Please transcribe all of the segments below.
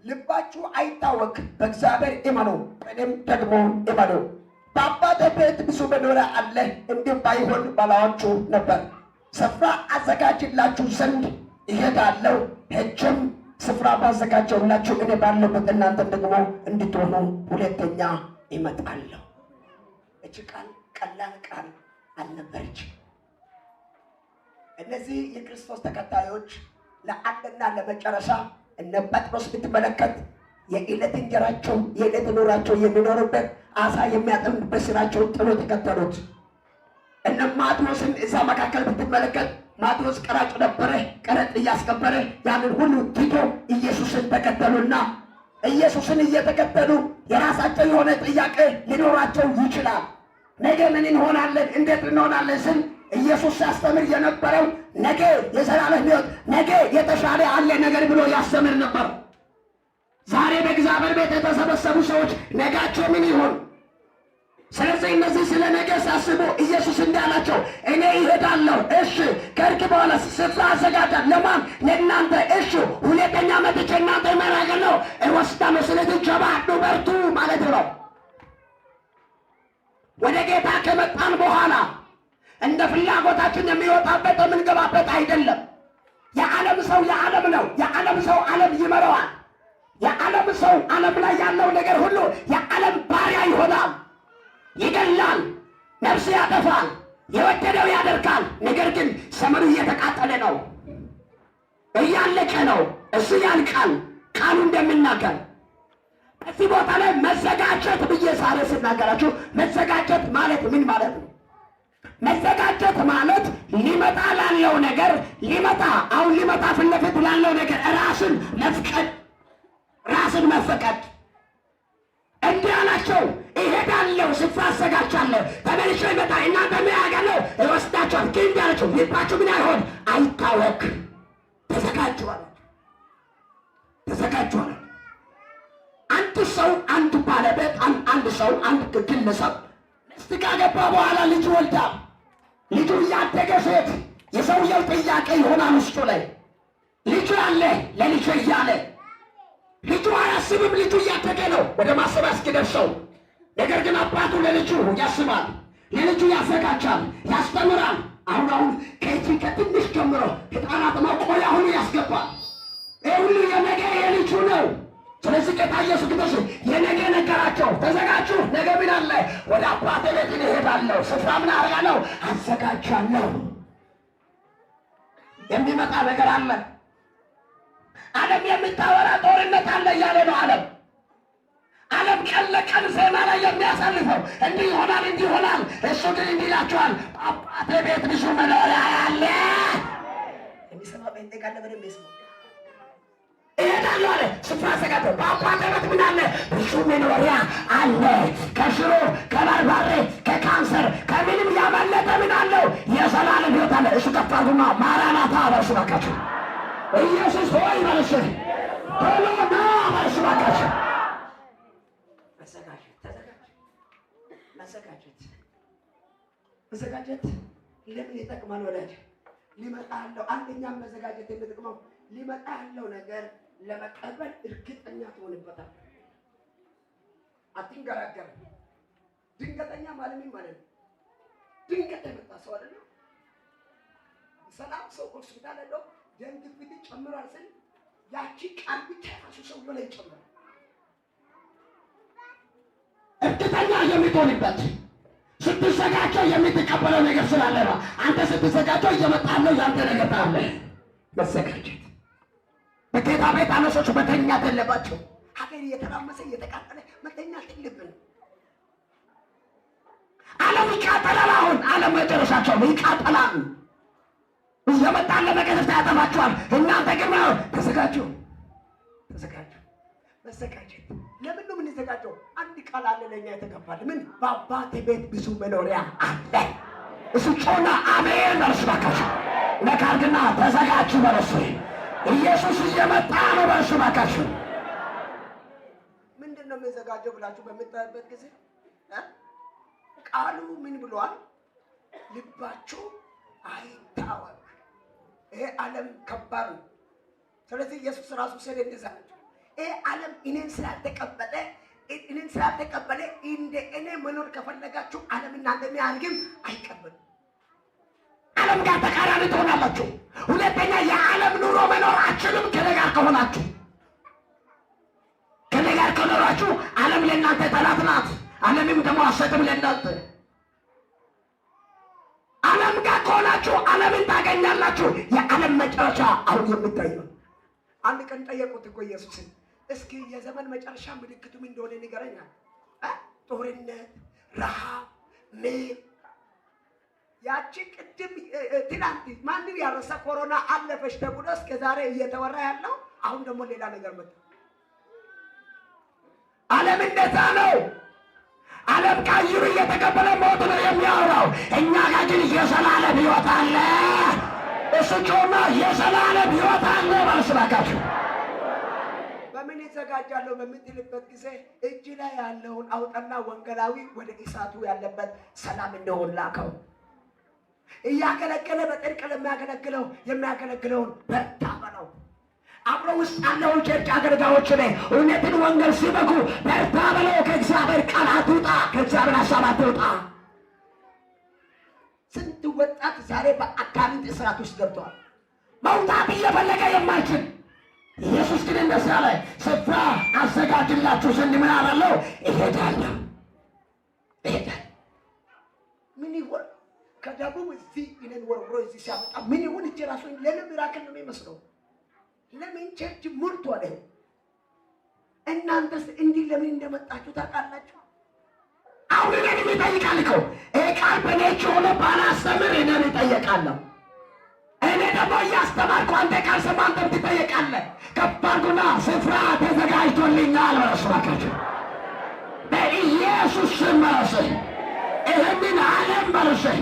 ልባችሁ አይታወክ፣ በእግዚአብሔር እመኑ፣ እኔም ደግሞ እመኑ። በአባቴ ቤት ብዙ መኖሪያ አለ፣ እንዲህ ባይሆን ባላችሁ ነበር። ስፍራ አዘጋጅላችሁ ዘንድ እሄዳለሁ። ሄጄም ስፍራ ባዘጋጀሁላችሁ እኔ ባለሁበት እናንተም ደግሞ እንድትሆኑ ሁለተኛ እመጣለሁ። እች ቃል ቀላል ቃል አልነበረች። እነዚህ የክርስቶስ ተከታዮች ለአንድና ለመጨረሻ እነ ጴጥሮስ ብትመለከት የዕለት እንጀራቸው የዕለት ኑሯቸው የሚኖሩበት አሳ የሚያጠምዱበት ስራቸውን ጥሎ ተከተሉት። እነ ማቴዎስን እዛ መካከል ብትመለከት ማቴዎስ ቀራጭ ነበረ። ቀረጥ እያስከበረ ያንን ሁሉ ትቶ ኢየሱስን ተከተሉና ኢየሱስን እየተከተሉ የራሳቸው የሆነ ጥያቄ ሊኖራቸው ይችላል። ነገ ምን እንሆናለን፣ እንዴት እንሆናለን ስል ኢየሱስ ሲያስተምር የነበረው ነገ የዘላለም ሕይወት፣ ነገ የተሻለ አለ ነገር ብሎ ያስተምር ነበር። ዛሬ በእግዚአብሔር ቤት የተሰበሰቡ ሰዎች ነጋቸው ምን ይሆን? ስለዚህ እነዚህ ስለ ነገ ሲያስቡ ኢየሱስ እንዳላቸው እኔ ይሄዳለሁ። እሺ ከእርቅ በኋላ ስፍራ አዘጋጃለሁ። ለማን? ለእናንተ። እሺ ሁለተኛ መጥቼ እናንተ እመራለሁ፣ እወስዳለሁ። ስለዚህ ጀባዱ በርቱ ማለት ነው። ወደ ጌታ ከመጣን በኋላ እንደ ፍላጎታችን የሚወጣበት የምንገባበት አይደለም። የዓለም ሰው የዓለም ነው። የዓለም ሰው ዓለም ይመራዋል። የዓለም ሰው ዓለም ላይ ያለው ነገር ሁሉ የዓለም ባሪያ ይሆናል። ይገላል፣ ነፍስ ያጠፋል፣ የወደደው ያደርጋል። ነገር ግን ዘመኑ እየተቃጠለ ነው፣ እያለቀ ነው። እሱ ያልቃል ቃሉ እንደሚናገር። በዚህ ቦታ ላይ መዘጋጀት ብዬ ዛሬ ስናገራችሁ መዘጋጀት ማለት ምን ማለት ነው? መዘጋጀት ማለት ሊመጣ ላለው ነገር አሁን ሊመጣ ፊት ለፊት ላለው ነገር ራስን መፍቀድ፣ ራስን መፈቀድ። እንዲህ አላቸው፣ እሄዳለሁ፣ ስፍራ አዘጋጃለሁ፣ ተመልሼ ይመጣ እናንተ ምን ያደርጋለሁ? እወስዳችኋለሁ። ግን እንዲህ አላቸው፣ ልባችሁ ምን አይሆን አይታወክ። ተዘጋጁ አላቸው። ተዘጋጁ አላቸው። አንድ ሰው አንድ ባለቤት አንድ ሰው አንድ ግለሰብ ሚስት ካገባ በኋላ ልጅ ወልዳ ልጁ እያደገ ሴት የሰውየው ጥያቄ ይሆናል ውስጡ ላይ ልጁ አለ ለልጁ እያለ ልጁ አያስብም። ልጁ እያደገ ነው ወደ ማሰብ እስኪደርሰው። ነገር ግን አባቱ ለልጁ ያስባል፣ ለልጁ ያዘጋጃል፣ ያስተምራል። አሁን ከትንሽ ጀምሮ ሕፃናት መቆያ ሁሉ ያስገባል። ይህ ሁሉ የነገ የልጁ ነው። ስለዚህ ጌታ ኢየሱስ ክርስቶስ የነገ ነገራቸው። ተዘጋጁ፣ ነገ ምን አለ? ወደ አባቴ ቤት እሄዳለሁ፣ ስፍራ ምን አደርጋለሁ? አዘጋጃለሁ። የሚመጣ ነገር አለ። ዓለም የምታወራ ጦርነት አለ እያለ ነው። ዓለም ቀን ለቀን ዜና ላይ የሚያሳልፈው እንዲህ ይሆናል እንዲህ ይሆናል። እሱ ግን እንዲህ ይላቸዋል፣ አባቴ ቤት ብዙ መኖሪያ አለ። የሚሰማ ጴንጤ ካለ በደንብ ይስማ። እሄዳለሁ አለ፣ ስፍራ አዘጋጀሁ። በአባቴ ቤት ምን አለ? ብዙ መኖሪያ አለ። ከሽሮ ከበርበሬ ከካንሰር ከምንም ያመለጠ ምን አለው? የዘላለም ሕይወት አለ። እሱ ከፋቱና ማራናታ በርሱ ባካችሁ ኢየሱስ ሆይ በርሱ ቶሎ ና በርሱ ባካችሁ። መዘጋጀት ለምን ይጠቅማል ወዳጅ? ሊመጣ ያለው አንደኛም መዘጋጀት የሚጠቅመው ሊመጣ ያለው ነገር ለመቀበል እርግጠኛ ትሆንበታል። አትንገራገር። ድንገተኛ ማለት ምን ማለት ነው? ድንገት የመጣ ሰው አይደለም። ሰላም ሰው ሆስፒታል ሄዶ ደም ግፊት ጨምሯል ስል ያቺ ቃል ብቻ ራሱ ሰው ላይ ይጨምራል። እርግጠኛ የሚሆንበት ስትዘጋጀው የምትቀበለው ነገር ስላለ ነው። አንተ ስትዘጋጀው እየመጣለው ያንተ ነገር ታለ መዘጋጀት። በጌታ ቤት አነሶች መተኛት የለባቸው። ሀገር እየተራመሰ እየተቃጠለ መተኛት የለብን። ዓለም ይቃጠላል። አሁን ዓለም መጨረሻቸው ይቃጠላል። እየመጣለ መገረፍታ ያጠፋቸዋል። እናንተ ግን ተዘጋጁ። መዘጋጀት ለምን ነው የምንዘጋጀው? አንድ ቃል አለ ለኛ የተገባል። ምን? በአባቴ ቤት ብዙ መኖሪያ አለ። እሱ ጮና አሜን በርሱ ባካችሁ። ነካርግና ተዘጋጁ በርሱ። ኢየሱስ እየመጣ ነው በርሱ ባካችሁ። ምንድን ነው የምንዘጋጀው ብላችሁ በምታዩበት ጊዜ ቃሉ ምን ብሏል? ልባችሁ አይታወክ። ይሄ ዓለም ከባድ ነው። ስለዚህ ኢየሱስ ራሱ ስለ እንደዛ ዓለም እኔን ስላልተቀበለ እንደ እኔ መኖር ከፈለጋችሁ ዓለም እናንተ የሚያርግም አይቀበልም። ዓለም ጋር ተቃራኒ ትሆናላችሁ። ሁለተኛ የዓለም ኑሮ መኖር አችልም ከኔ ጋር ከሆናችሁ። ከኔ ጋር ከኖራችሁ ዓለም ለእናንተ ጠላት ናት፣ ዓለምም ደግሞ አሰጥም ለእናንተ። ዓለም ጋር ከሆናችሁ ዓለምን ታገኛላችሁ። የዓለም መጨረሻ አሁን የምታየው። አንድ ቀን ጠየቁት እኮ ኢየሱስን፣ እስኪ የዘመን መጨረሻ ምልክቱ ምን እንደሆነ ንገረኝ። ጦርነት፣ ረሃብ፣ ምን ያቺ ቅድም ትናንት ማንም ያረሳ ኮሮና አለፈች ተብሎ እስከ ዛሬ እየተወራ ያለው አሁን ደግሞ ሌላ ነገር መጣ። ዓለም እንደዛ ነው። ዓለም ከአየሩ እየተቀበለ ሞት ነው የሚያወራው። እኛ ጋር ግን የዘላለም ሕይወት አለ። እሱ ጮማ የዘላለም ሕይወት አለ ባስባካችሁ። በምን ይዘጋጃለሁ በምትልበት ጊዜ እጅ ላይ ያለውን አውጣና ወንጌላዊ ወደ እሳቱ ያለበት ሰላም እንደሆነ ላከው። እያገለገለ በጥልቅ የሚያገለግለውን በርታ በለው። አብሮ ውስጥ ያለው ቸርች አገልጋዮች ላይ እውነትን ወንጌል ሲበኩ በርታ በለው። ከእግዚአብሔር ቃል አትውጣ፣ ከእግዚአብሔር ሀሳብ አትውጣ። ስንት ወጣት ዛሬ በአጋንንት እስራት ውስጥ ገብተዋል፣ መውጣት እየፈለገ የማይችል። ኢየሱስ ግን እንደዚህ አለ፣ ስፍራ አዘጋጅላችሁ ዘንድ ምን አላለው? እሄዳለሁ። ምን ይሆን ከደቡብ እዚህ እኔን ወርውሮ እዚህ ሲያመጣ ምን ይሁን? እጅ ራሱ ለምን ሚራክል ነው የሚመስለው? ለምን ቸርች ሞልቷል? እናንተስ እንዲህ ለምን እንደመጣችሁ ታውቃላችሁ? አሁን እኔን ይጠይቃል እኮ ይሄ ቃል በኔች ሆነ ባላስተምር እኔን ይጠይቃለሁ። እኔ ደግሞ እያስተማርኩ አንተ ቃል ሰማ አንተም ትጠየቃለህ። ከባድጉና ስፍራ ተዘጋጅቶልኛል በረስባካችሁ በኢየሱስ ስም መረስህ ይህንን ዓለም በርስህ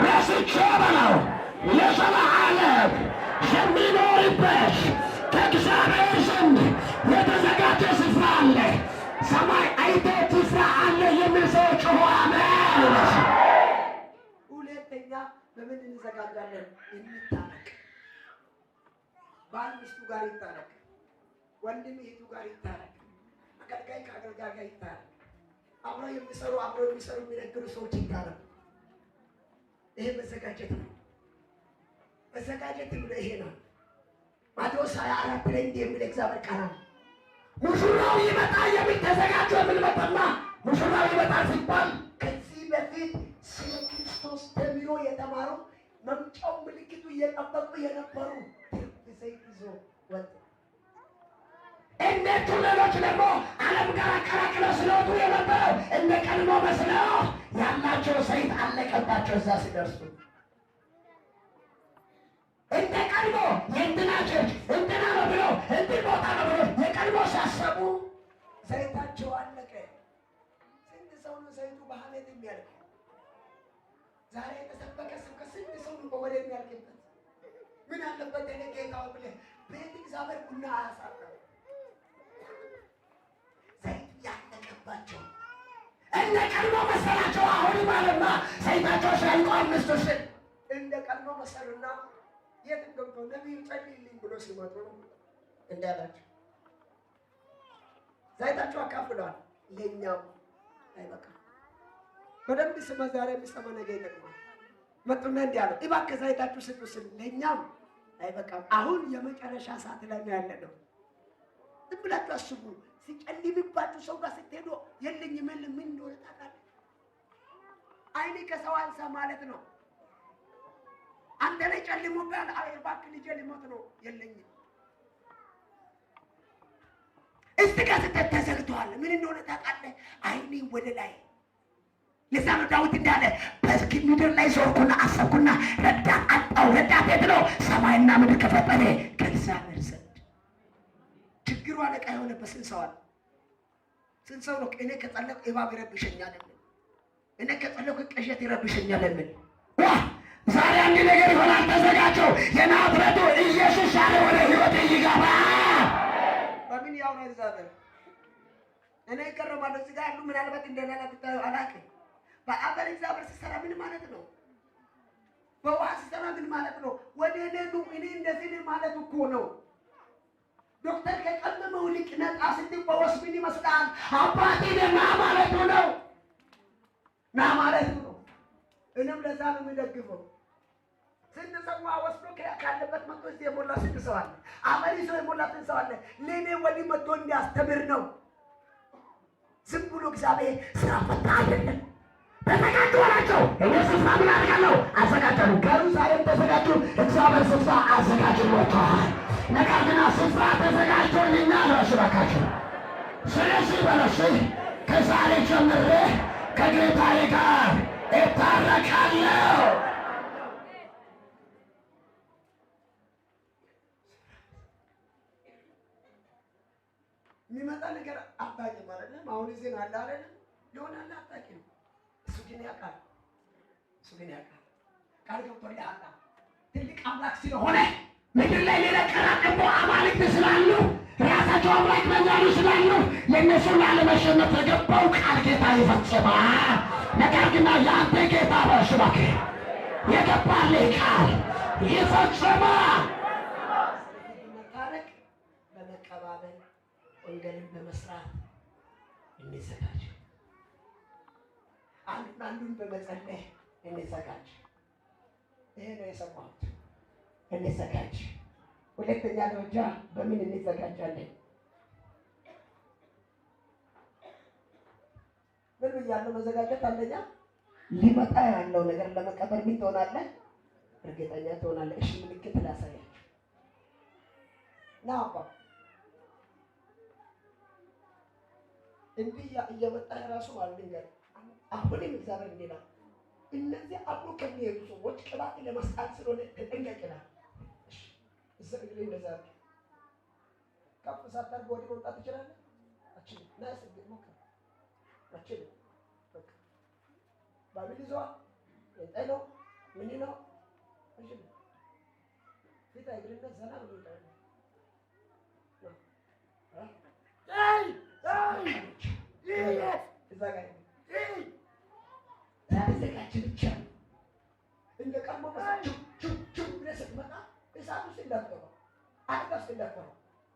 ረስቼ በለው ለዘላለም የሚኖርበት ከእግዚአብሔር ዘንድ የተዘጋጀ ስፍራ አለ። ሰማይ አይተህ ስፍራ አለ የሚል ሰው ጮኸ አሜን። ሁለተኛ በምን እንዘጋጃለን? እንታረቅ። ባል ሚስቱ ጋር ይታረቅ፣ ወንድም እህቱ ጋር ይታረቅ፣ አገልጋይ ከአገልጋይ ጋር ይታረቅ፣ አብረው የሚሰሩ የሚነግሩ ሰዎች ይታረቅ። ይሄ መዘጋጀት ነው። መዘጋጀት ብሎ ይሄ ነው። ማቴዎስ 24 ላይ እንዲህ የሚል እግዚአብሔር ቃል ሙሽራው ይመጣ የሚል ተዘጋጁ የሚል መጣና ሙሽራው ይመጣ ሲባል ከዚህ በፊት ስለ ክርስቶስ ተምሮ የተማሩ መምጫው ምልክቱ እየጠበቁ የነበሩ ዘይት ይዞ ወጥ እነቱ ሌሎች ደግሞ ዓለም ጋር አቀላቅለው ስለወጡ የነበረው እንደ ቀድሞ መስለው ያላቸው ዘይት አለቀባቸው። እዛ ሲደርሱ እንደ ቀድሞ የእንትና ቸርች እንትና ነው ብለው እንትን ቦታ ነው ብለው የቀድሞ ሲያሰቡ ዘይታቸው አለቀ። ስንት ሰው ነው ዘይቱ በሐሜት የሚያልቅ? ዛሬ የተሰበከ ስብከት ስንት ሰው ነው በወሬ የሚያልቅበት? ምን አለበት እኔ ጌታው ብለህ ቤት እግዚአብሔር ቡና አያሳጣም። ዘይቱ ያለቀባቸው እንደ ቀድሞ መሰላቸው። አሁን ማለትና ዘይታቸው ሲያልቁ አምስቶችን እንደ ቀድሞ መሰሉና የት ገብቶ ነቢዩ ጸልይልኝ ብሎ ሲመጡ እንዳላቸው ዘይታቸው አካፍለዋል። ለእኛም አይበቃም። በደንብ ስማ፣ ዛሬ የሚሰማ ነገ ይጠቅማል። መጡና እንዲህ አለ፣ እባክህ ዘይታችሁ ስጡ ስል ለእኛም አይበቃም። አሁን የመጨረሻ ሰዓት ላይ ያለ ነው። ዝም ብላችሁ አስቡ። ሲጨልምባችሁ ሰው ጋር ስትሄዱ የለኝም ምን እንደሆነ ታውቃለህ? አይኔ ከሰው አንሳ ማለት ነው። አንተ ላይ ጨልሞብሃል፣ እባክህ ልጄ ሊሞት ነው የለኝም። እስቲ ጋር ስትሄድ ተዘግቷል። ምን እንደሆነ ታውቃለህ? አይኔ ወደ ላይ። ለዛ ነው ዳዊት እንዳለ በስኪ ምድር ላይ ዞርኩና አሰብኩና ረዳት አጣሁ። ረዳት የት ነው? ሰማይና ምድር ከፈጠረ ከእግዚአብሔር ዘንድ። ችግሩ አለቃ የሆነበት ስንት ሰው ነው? እኔ ከጸለቅሁ እባብ ይረብሸኛል የሚል፣ እኔ ከጸለቅሁ ቅዠት ይረብሸኛል የሚል። ዛሬ አንድ ነገር ይሆናል። ተዘጋጀው። የናዝሬቱ ኢየሱስ ዛሬ ወደ ሕይወት ይገባ። በምን ያውራ እግዚአብሔር? እኔ ይቀርባለሁ። እዚህ ጋር ያሉ ምናልባት እንደናላ ብታዩ አላውቅም። በአፈር እግዚአብሔር ሲሰራ ምን ማለት ነው? በውሃ ሲሰራ ምን ማለት ነው? ወደ እኔ ኑ እኔ እንደዚህ ማለት እኮ ነው። ዶክተር ከቀመመው ልቅ ነጣ ስትፈወስ ምን ይመስላል? አባቴ ና ማለቱ ነው። ና ማለቱ ነው። እኔም ለዛ ነው የሚደግፈው። ስንት ሰው ወስዶ ካለበት መጥቶ እዚህ የሞላ ስንት ሰው አለ። አመል ይዞ የሞላ ስንት ሰው አለ። ለኔ ወዲህ መጥቶ እንዲያስተምር ነው። ዝም ብሎ እግዚአብሔር ስራ ፈታ አይደለም። ተዘጋጁ አላቸው። እኔ ስፍራ ምን አድርጋለሁ? አዘጋጀሁ። ገሩ ዛሬም ተዘጋጁ። እግዚአብሔር ስፍራ አዘጋጅሏቸዋል። ነገር ግን ስፍራ ተዘጋጅቶልኛል። እባካችሁ ስለዚህ በለሽ ከዛሬ ጀምሬ ከጌታዬ ጋር እታረቃለሁ። የሚመጣ ነገር አታውቂም አይደለም። አሁን እዚህ ነው አለ አይደለም ይሆናል አታውቂም። እሱ ግን ያውቃል። እሱ ግን ያውቃል። ቃል ገብቶልሃል። ትልቅ አምላክ ስለሆነ ምድር ላይ ሌላ ቀራቅቦ አማልክት ስላሉ ራሳቸው አምላክ መዛሉ ስላሉ የእነሱን ላለመሸነፍ የገባው ቃል ጌታ ይፈጽማል። ነገር ግን የአንተ ጌታ በሽባክ የገባልህ ቃል ይፈጽማል። መታረቅ በመቀባበል ወንጌልን በመስራት እንዘጋጅ። አንዱን በመጸለይ እንዘጋጅ። ይሄ ነው የሰማሁት። እንዘጋጅ። ሁለተኛ ደረጃ በምን እንዘጋጃለን? ምን ብያለሁ? መዘጋጀት አንደኛ ሊመጣ ያለው ነገር ለመቀበል ምን ትሆናለህ? እርግጠኛ ትሆናለህ። እሺ ምልክት ላሳያችሁ ነው። እንዲህ እየመጣ ራሱ ማለት ነው። አሁንም እግዚአብሔር እንዲላል እነዚህ አብሮ ከሚሄዱ ሰዎች ቅባት ለመስጣት ስለሆነ ተጠንቀቅ ይላል። እሺ እግሬ እንደዛ ከፍ ሳታርግ ወዲህ መውጣት ትችላለህ? አችልም። ናስ ሞክር። አችልም። በቃ ባቢል ይዘዋል። የጠይ ነው ምን ነው? አችልም። ፊት እግርና ዘና ብሎ ይላል። ተዘጋጅ ብቻ እንደ ቀድሞ ቹ ብለህ ስትመጣ እሳት ውስጥ እንዳትገባ፣ አደጋ ውስጥ እንዳትገባ።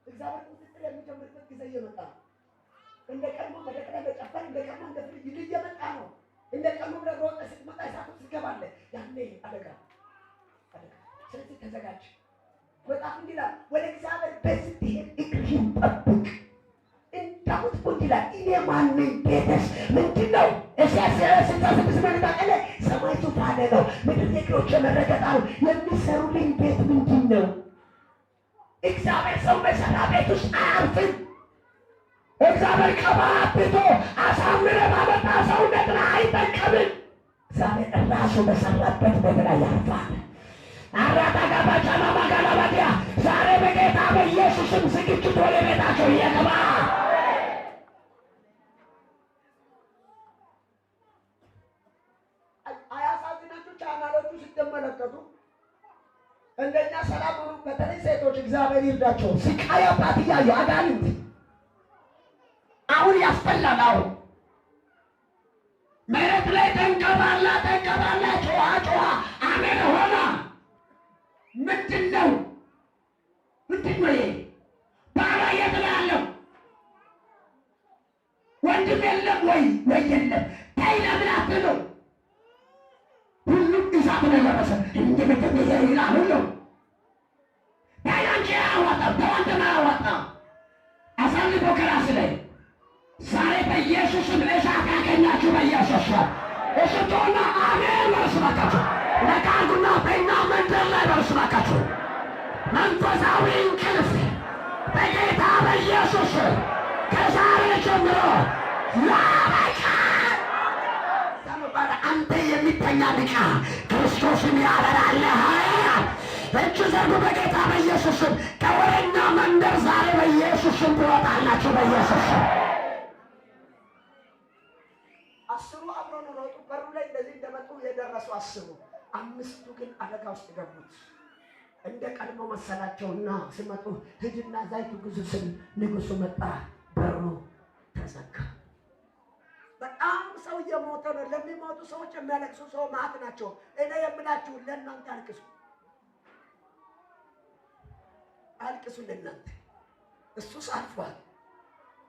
እግዚአብሔር ቁጥጥር የሚጀምርበት ጊዜ እየመጣ ነው። እንደ ቀድሞ መደቅና መጨፈር እንደ ቀድሞ እንደ ፍልጅ እየመጣ ነው። እንደ ቀድሞ ብለህ ሮጠህ ስትመጣ እሳት ውስጥ ትገባለህ። ያኔ አደጋ። ስለዚህ ተዘጋጅ። በጣም እንዲላል ወደ እግዚአብሔር በስትሄድ እግርህን ጠብቅ። እንዳውት ይላል እኔ ማነኝ? ቤተስ ምንድን ነው? ስልሳ መነጣቀለ ሰማይ ዙፋኔ ነው፣ ምድር የእግሮቼ መረገጫ ነው። የሚሰሩልኝ ቤት ምንድን ነው? እግዚአብሔር ሰው በሰራ ቤት ውስጥ አያርፍም። እግዚአብሔር ቀባብቶ አሳምረ ባመጣ ሰውነትን አይጠቀምም። እግዚአብሔር ራሱ በሰራበት ቤት ላይ ያርፋል። አራታጋባቻና ማጋላባዲያ ዛሬ በጌታ በኢየሱስም ዝግጅት ወደ ቤታቸው እየገባ አያሳዝናችሁ? ቻናሎቹ ስትመለከቱ እንደኛ ሰላም ሆኑ። በተለይ ሴቶች እግዚአብሔር ይርዳቸው። ስቃይ አባት እያዩ አጋንንት አሁን ያስፈላል። አሁን መሬት ላይ ተንቀባላ ጮኋ አሜን ሆና ምንድን ነው ይሄ? ባላ የት ነው ያለው? ወንድም የለም ወይ የለም? ታይና ምን አትለው? ሁሉም እሳት ነው የደረሰ እንደምትም ይላል ሁሉ ታይናንቺ አዋጣ ተዋንተና አዋጣ አሳልፎ ከራስ ላይ ዛሬ በኢየሱስም እሳት ያገኛችሁ በኢየሱስ እሽቶና አሜን በርስባካችሁ ለቃሉና በእኛ መንደር ላይ በርስባካችሁ መንፈሳዊ እንቅልፍ በጌታ በኢየሱስ ከዛሬ ጀምሮ ያበቃል። አንተ የሚተኛ ንቃ፣ ክርስቶስን ያበራልህ። እጅ ዘርጉ በጌታ በኢየሱስም። ከወሬኛ መንደር ዛሬ በኢየሱስም ትወጣላችሁ በኢየሱስም። አስሩ አብሮ ነው ሮጡ። በሩ ላይ እንደዚህ እንደመጡ የደረሱ አስሩ፣ አምስቱ ግን አደጋ ውስጥ ገቡት። እንደ ቀድሞ መሰላቸውና ሲመጡ ሂድና ዘይቱ ግዙ ስል ንጉሱ መጣ። በሩ ተዘጋ። በጣም ሰው እየሞተ ነው። ለሚሞቱ ሰዎች የሚያለቅሱ ሰው ማት ናቸው። እኔ የምላችሁ ለእናንተ አልቅሱ፣ አልቅሱ ለእናንተ እሱ አልፏል።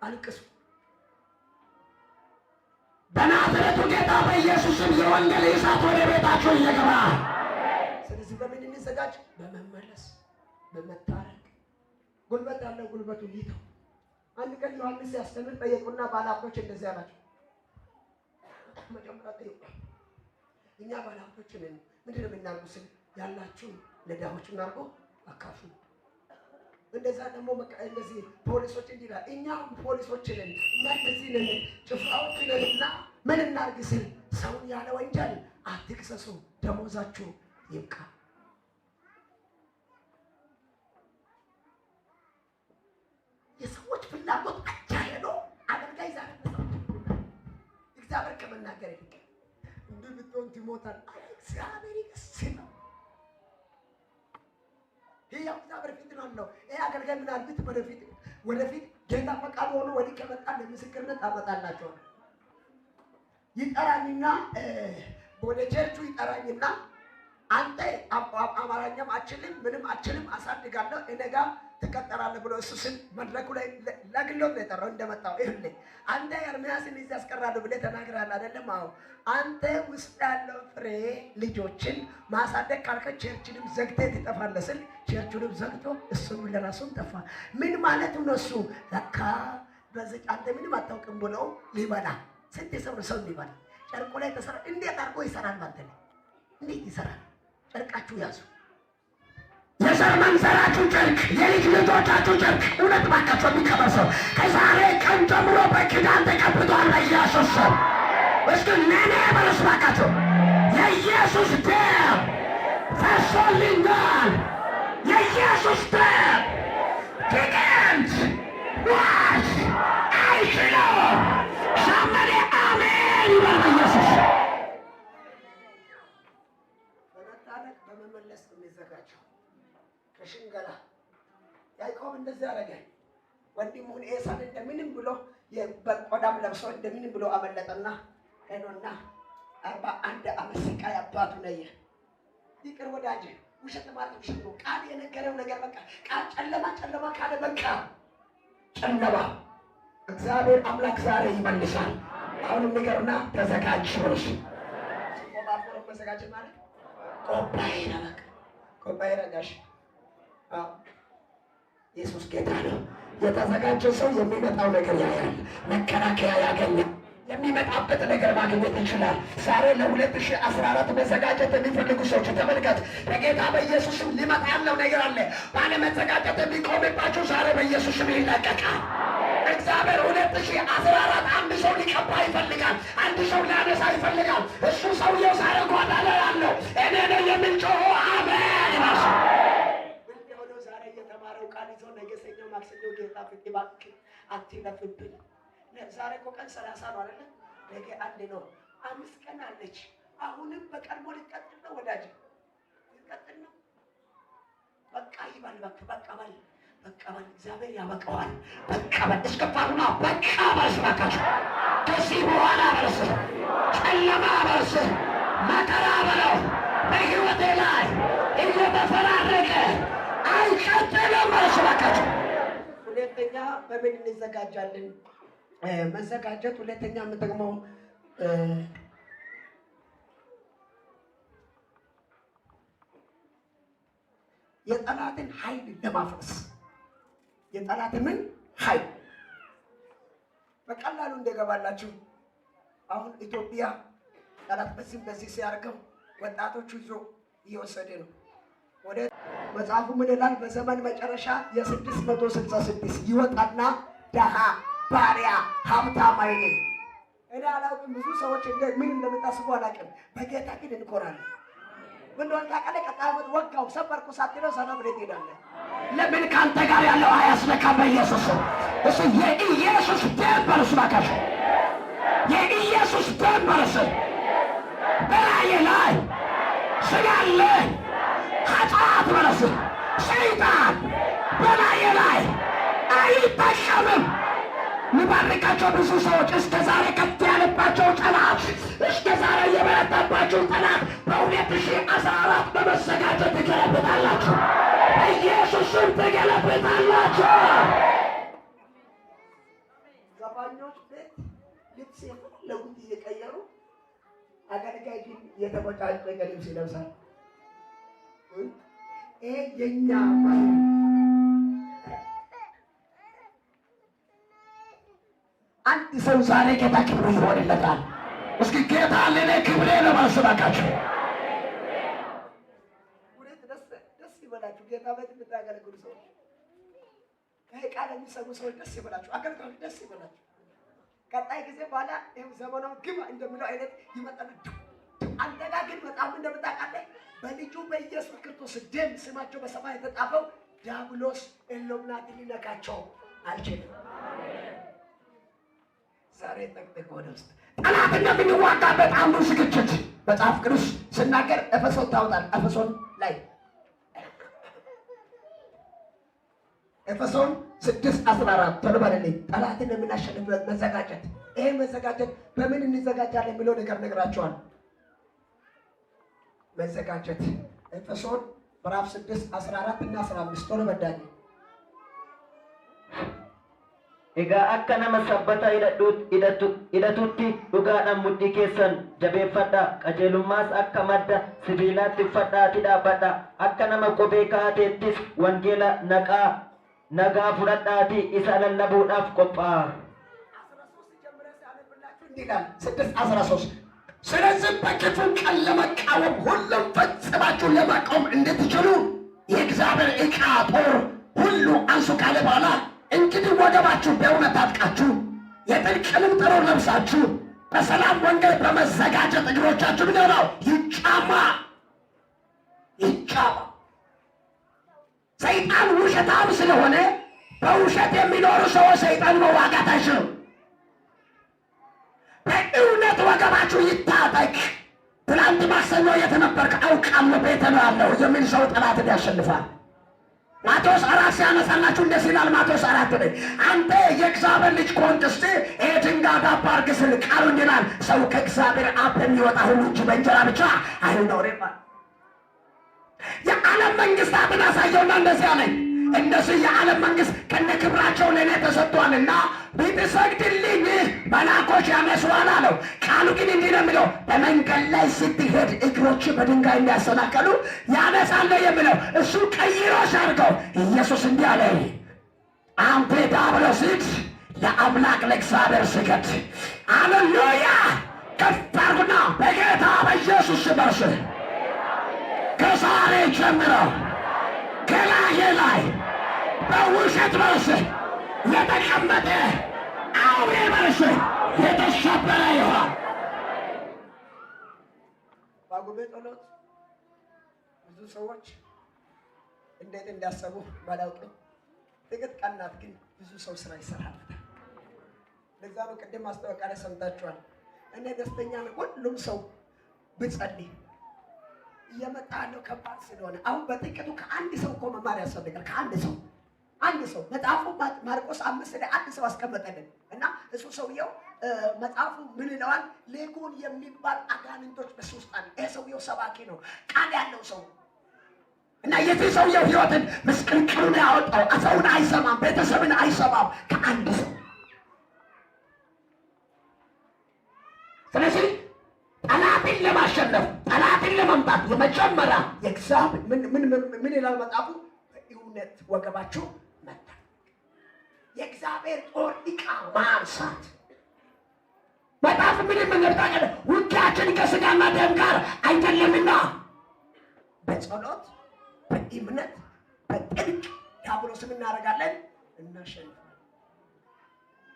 አልቅሱ። በናዝሬቱ ጌታ በኢየሱስም የወንጌል እሳት ወደ ቤታችሁ ይግባ። ስለዚህ በምን እንዘጋጅ? በመመለስ በመታረቅ። ጉልበት ያለው ጉልበቱን ይተው። አንድ ቀን ዮሐንስ ሲያስተምር ጠየቁና ባለሀብቶች እንደዚህ አላቸው። መጀመሪያ ጠየቁ። እኛ ባለሀብቶች ነን፣ ምንድን ነው የምናደርገው ስል ያላችሁን ለድሆች እናድርጎ አካፍሉ። እንደዛ ደግሞ እንደዚህ ፖሊሶች እንዲላል እኛ ፖሊሶች ነን እና እንደዚህ ነን ጭፍራዎች ነን እና ምን እናድርግ ስል ሰውን ያለ ወንጀል አትክሰሱ፣ ደሞዛችሁ ይብቃ። የሰዎች ፍላጎት አቻለ ነው። አገልጋይ ዛሬ እግዚአብሔር ከመናገር ይልቅ እንዲህ ብትሆን ትሞታል። እግዚአብሔር ይስማ። ይሄ እግዚአብሔር ፊት ነው። ይሄ አገልጋይ ምን አልብት ወደፊት ጌታ ፈቃድ ሆኖ ወዲህ ከመጣ ለምስክርነት አመጣላቸው። ይጠራኝና ወደ ቸርቹ ይጠራኝና አንተ አማርኛም አችልም ምንም አችልም አሳድጋለሁ እኔ ጋር ተቀጠራለህ ብሎ እሱ ስል መድረኩ ላይ ለግሎት ነው የጠራው። እንደመጣው ይሄ አንተ ኤርምያስን እዚህ አስቀራለሁ ብለህ ተናግረሃል አይደለም? አዎ። አንተ ውስጥ ያለው ፍሬ ልጆችን ማሳደግ ካልከ ቸርችንም ዘግተህ ትጠፋለህ ስል ቸርቹንም ዘግቶ እሱን ለራሱም ጠፋ። ምን ማለት ነው? እሱ ለካ በዚህ አንተ ምንም አታውቅም ብሎ ሊበላ ስንት ሰው ሊበላ ጨርቁ ላይ ተሰራ። እንዴት አድርጎ ይሰራል? ማለት ነው እንዴት ይሰራል? ጨርቃችሁ ያዙ። የዘር መንዘራችሁ ጨርቅ፣ የልጅ ልጆቻችሁ ጨርቅ እውነት ባካቸው የሚከበሰው ከዛሬ ቀን ጀምሮ በኪዳን ተቀብቷል በኢየሱስ ስም። እስኪ ነኔ በለስ ባካቸው የኢየሱስ ደም ፈሶልኛል። የኢየሱስ ደም ድግምት ዋሽ አይችልም። ዘመኔ አሜን ይበል በኢየሱስ። በመታረቅ በመመለስ የሚዘጋጀው ከሽንገላ ያዕቆብ እንደዚህ ያደረገ ወንድሙን ኤሳን እንደምንም ብሎ የቆዳም ለብሶ እንደምንም ብሎ አመለጠና ሄዶና 41 ዓመት ስቃይ አባቱ ነየ። ይቅር ወዳጅ፣ ውሸት ማለት ውሸት ነው። ቃል የነገረው ነገር በቃ ቃል ጨለማ ካለ በቃ ጨለማ። እግዚአብሔር አምላክ ዛሬ ይመልሳል። አሁንም ንገርና ተዘጋጅ ብሎሽ ቆባፎ መዘጋጀት ማለት ቆባዬ ነው። በቃ ቆባዬ ረጋሽ። ኢየሱስ ጌታ ነው። የተዘጋጀ ሰው የሚመጣው ነገር ያያል፣ መከላከያ ያገኛል፣ የሚመጣበት ነገር ማግኘት ይችላል። ዛሬ ለ2014 መዘጋጀት የሚፈልጉ ሰዎች ተመልከት። በጌታ በኢየሱስም ሊመጣ ያለው ነገር አለ። ባለመዘጋጀት የሚቆምባቸው ዛሬ በኢየሱስም ይለቀቃል። እግዚአብሔር 2014 አንድ ሰው ሊቀባ ይፈልጋል፣ አንድ ሰው ሊያነሳ ይፈልጋል። እሱ ሰውየው ዛሬ ጓዳ ላይ ያለው እኔ ነኝ የምንጮሆ አሜን ይላል። ማክሰኞ ጌታ ፍቅር ባክ አትለፍብኝ። ዛሬ እኮ ቀን 30 ነው አይደል? ነገ አንድ ነው። 5 ቀን አለች። አሁንም በቀድሞ ሊቀጥል ነው ወዳጅ፣ ሊቀጥል ነው። በቃ ይባል በቃ በል እግዚአብሔር ያበቃዋል። በቃ በል እስከፋሩና በቃ ባስባካች ከዚህ በኋላ በርስ ጨለማ በርስ መከራ በለው በሕይወቴ ላይ እየተፈራረቀ አይቀጥልም ባስባካች። ሁለተኛ በምን እንዘጋጃለን? መዘጋጀት ሁለተኛ የምንጠቅመው የጠላትን ኃይል ለማፍረስ። የጠላትን ኃይል በቀላሉ እንደገባላችሁ አሁን ኢትዮጵያ ጠላት በዚህ ሲያርገው ወጣቶቹ ይዞ እየወሰደ ነው። ወደ መጽሐፉ ምን ይላል? በዘመን መጨረሻ የ666 ይወጣና ደሃ ባሪያ ሀብታም አይልም። እኔ አላውቅም፣ ብዙ ሰዎች ምን እንደምታስቡ አላውቅም። በጌታ ግን እንኮራለን። ምን ወጣ ቀለ ቀጣበት ወጋው ሰበርኩ ሳትለው ሰላም ብለህ ትሄዳለህ። ለምን ካንተ ጋር ያለው አያስነካም? በኢየሱስ እሱ የኢየሱስ ደም በርሱ ባካሽ የኢየሱስ ደም በርሱ በላዬ ላይ ስላለ ኃጢአት በርሱ ሰይጣን በላዬ ላይ አይጠቀምም። ምባርካቸው ብዙ ሰዎች እስከ ዛሬ ከፍ ያለባቸው ጠላት፣ እስከ ዛሬ የበረታባቸው ጠላት በ2014 በመዘጋጀት ትገለብጣላችሁ። በኢየሱስም ትገለብጣላችሁ። አገልጋይ ግን የተቆጫጨቀ ልብስ ይለብሳል። ይሄ የኛ አንድ ሰው ዛሬ ጌታ ክብሩ ይሆንለታል። እስኪ ጌታ ለኔ ክብሬ ነው ማስባካችሁ። ወዴት ደስ ይበላችሁ። ጌታ ቤት የምታገለግሉ ሰዎች፣ ይሄ ቃል የሚሰሙ ሰዎች ደስ ይበላችሁ። አገልጋዮች ደስ ይበላችሁ። ቀጣይ ጊዜ በኋላ ይሄው ዘመናው ግባ እንደሚለው አይነት ይመጣል። አንደጋ ግን በጣም እንደምታውቃለህ በልጁ በኢየሱስ ክርስቶስ ደም ስማቸው በሰማይ የተጻፈው ዲያብሎስ ኢሉሚናቲ ሊነካቸው አይችልም። ዛሬ ጠቅጥቅ ወደ ውስጥ ጠላት እንደምንዋጋበት አንዱ ዝግጅት መጽሐፍ ቅዱስ ሲናገር ኤፌሶን ታውጣል። ኤፌሶን ላይ ኤፌሶን 6:14 ተነበለልኝ። ጠላትን የምናሸንፍበት መዘጋጀት። ይሄ መዘጋጀት በምን እንዘጋጃለን የሚለው ነገር ነግራቸዋል። መዘጋጀት ኤፌሶን ምዕራፍ 6:14 እና 15 ተነበዳኝ። Egaa akka nama sabbata hidhatutti dhugaadhaan mudhii keessan jabeeffadhaa, qajeelummaas akka madda sibiilaatti uffadhaatii dhaabbadhaa, akka nama qubee kaateettis wangeela nagaa fudhadhaatii isa lallabuudhaaf qophaa'a. 6:13 ስለዚህ በክፉ ቀን ለመቃወም ሁሉም ፈጽማችሁ ለመቆም እንድትችሉ የእግዚአብሔር ዕቃ ጦር ሁሉ አንሱ ካለ በኋላ እንግዲህ ወገባችሁ በእውነት ታጥቃችሁ የጽድቅንም ጥሩር ለብሳችሁ በሰላም ወንጌል በመዘጋጀት እግሮቻችሁ ምንድነው ይጫማ። ሰይጣን ውሸታም ስለሆነ በውሸት የሚኖሩ ሰዎች ሰይጣን መዋጋት አይችሉም። በእውነት ወገባችሁ ይታጠቅ። ትላንት ማክሰኞ የተነበርክ አውቃለሁ ቤተ ነው ያለው የሚል ሰው ጠላትን ያሸንፋል። ማቴዎስ 4 ሲያነሳላችሁ እንደዚህ ይላል። ማቴዎስ 4 ላይ አንተ የእግዚአብሔር ልጅ ከሆንክ እስቲ ድንጋይ ዳቦ አድርግ ሲል ቃሉ እንዲህ ይላል፣ ሰው ከእግዚአብሔር አፍ የሚወጣ ሁሉ እንጂ በእንጀራ ብቻ አይኖርም። የዓለም መንግስታትን አሳየውና እንደዚህ አለኝ፣ እንደዚህ የዓለም መንግስት ከነክብራቸው ለእኔ ተሰጥቷልና ብትሰግድልኝ መላኮች ያነሱሃል አለው። ቃሉ ግን እንዲህ ነው የሚለው፣ በመንገድ ላይ ስትሄድ እግሮች በድንጋይ እንዳያሰናከሉ ያነሳለ የሚለው እሱ ቀይሮሽ አድርገው። ኢየሱስ እንዲህ አለ፣ አንተ ዲያብሎስ ሂድ፣ ለአምላክ ለእግዚአብሔር ስገድ። ሃሌሉያ! ከፍ አድርጉና በጌታ በኢየሱስ በርስ ከዛሬ ጀምሮ ከላዬ ላይ በውሸት በርስ የተቀመጠ አውሬ በርስ የተሸበረ ይሆን። በጉባኤ ጸሎት ብዙ ሰዎች እንዴት እንዳሰቡ ባላውቅም ጥቂት ቀናት ግን ብዙ ሰው ስራ ይሰራል። ለዛ ነው ቅድም ማስታወቂያ ላይ ሰምታችኋል። እኔ ደስተኛ ነኝ ሁሉም ሰው ብጸልይ እየመጣ ያለው ከባድ ስለሆነ አሁን በጥቂቱ ከአንድ ሰው እኮ መማር ያስፈልጋል። አንድ ሰው መጽሐፉ ማርቆስ 5 ላይ አንድ ሰው አስቀመጠልን እና እሱ ሰውየው መጽሐፉ ምን ይለዋል? ሌጉን የሚባል አጋንንቶች በሱ ውስጥ አለ። ይሄ ሰውየው ሰባኪ ነው፣ ቃል ያለው ሰው እና የዚህ ሰውየው ህይወትን ምስቅልቅሉን ያወጣው ሰውን አይሰማም፣ ቤተሰብን አይሰማም ከአንድ ሰው። ስለዚህ ጠላትን ለማሸነፍ ጠላትን ለመምታት የመጀመሪያ የእግዚአብሔር ምን ይላል መጽሐፉ? በእውነት ወገባችሁ መታ፣ የእግዚአብሔር ጦር ዕቃ ማንሳት። መጽሐፍ ምን የምንርታቀለ ውጊያችን ከስጋና ደም ጋር አይደለምና በጸሎት በእምነት በጥልቅ ዲያብሎስን እናደርጋለን፣ እናሸንፋለን።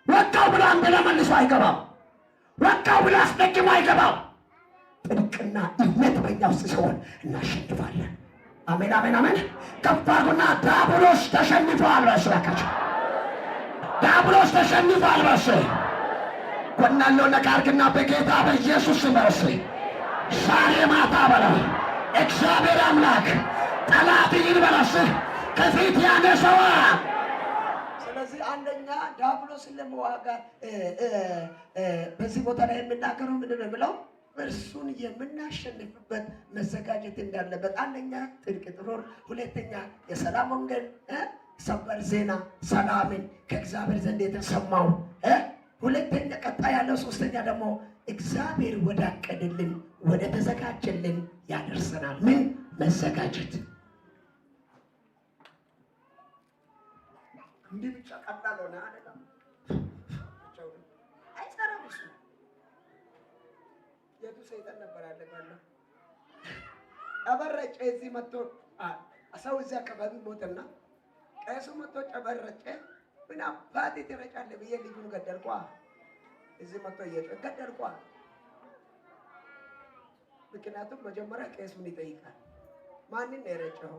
ወጣው ብሎ አንተ ለመልሶ አይገባም፣ ወጣው ብሎ አስደግሞ አይገባም። ጥልቅና እምነት በእኛ ውስጥ ሲሆን እናሸንፋለን። አሜን አሜን አሜን። ከፍ አድርጉና ዲያብሎስ ተሸንፏል በሱ ያካቸው፣ ዲያብሎስ ተሸንፏል በሱ ጎናለው ነካርግና በጌታ በኢየሱስ በርስ ዛሬ ማታ በላ እግዚአብሔር አምላክ ጠላትን በርስ ከፊት ያነሰዋል። ስለዚህ አንደኛ ዲያብሎስን ለመዋጋት በዚህ ቦታ ላይ የምናገረው ምንድን ነው ብለው እርሱን የምናሸንፍበት መዘጋጀት እንዳለበት፣ አንደኛ ጥልቅ ጥሩር፣ ሁለተኛ የሰላም ወንጌል ሰበር ዜና ሰላምን ከእግዚአብሔር ዘንድ የተሰማው ሁለተኛ ቀጣይ ያለው ሶስተኛ ደግሞ እግዚአብሔር ወዳቀደልን ወደ ተዘጋጀልን ያደርሰናል። ምን መዘጋጀት? እንዲህ ብቻ ቀላል ሆነ አይደለም። አይሰራም እሱ። የቱ ሰይጣን ነበር ያለጋለው አበረጨ እዚህ መጥቶ ሰው እዚህ አካባቢ ሞተና ቀሱ መጥቶ ጨበረጨ። ምን አባቴ ትረጫለህ ብዬ ልጁን ገደልኳ። እዚህ መጥቶ ገደልኳ። ምክንያቱም መጀመሪያ ቄሱን ይጠይቃል። ማንን ነው የረጨኸው?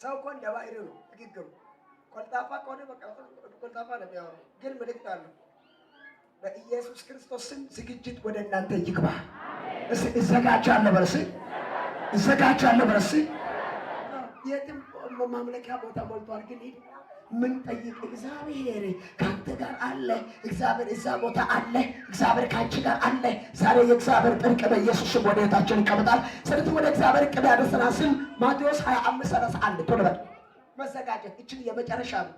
ሰው እኮ እንደ ባህሪው ነው ንግግሩ። ኮልታፋ ከሆነ በቃ ኮልታፋ ነው የሚያወራው፣ ግን ምልክት አለው። በኢየሱስ ክርስቶስ ስም ዝግጅት ወደ እናንተ ይግባ። እዘጋጃለሁ በርስ እዘጋጃለሁ በርስ የትም ማምለኪያ ቦታ ሞልቷል። ግን ምን ጠይቅ? እግዚአብሔር ካንተ ጋር አለ። እግዚአብሔር እዛ ቦታ አለ። እግዚአብሔር ካንቺ ጋር አለ። ዛሬ የእግዚአብሔር ጥልቅ በኢየሱስ ስም ወደ ቤታችን ይቀመጣል። ስለዚህ ወደ እግዚአብሔር ዕቅድ ያደርሰናል ስም ማቴዎስ 25:31 ቶሎ በል መዘጋጀት። እችን የመጨረሻ ነው።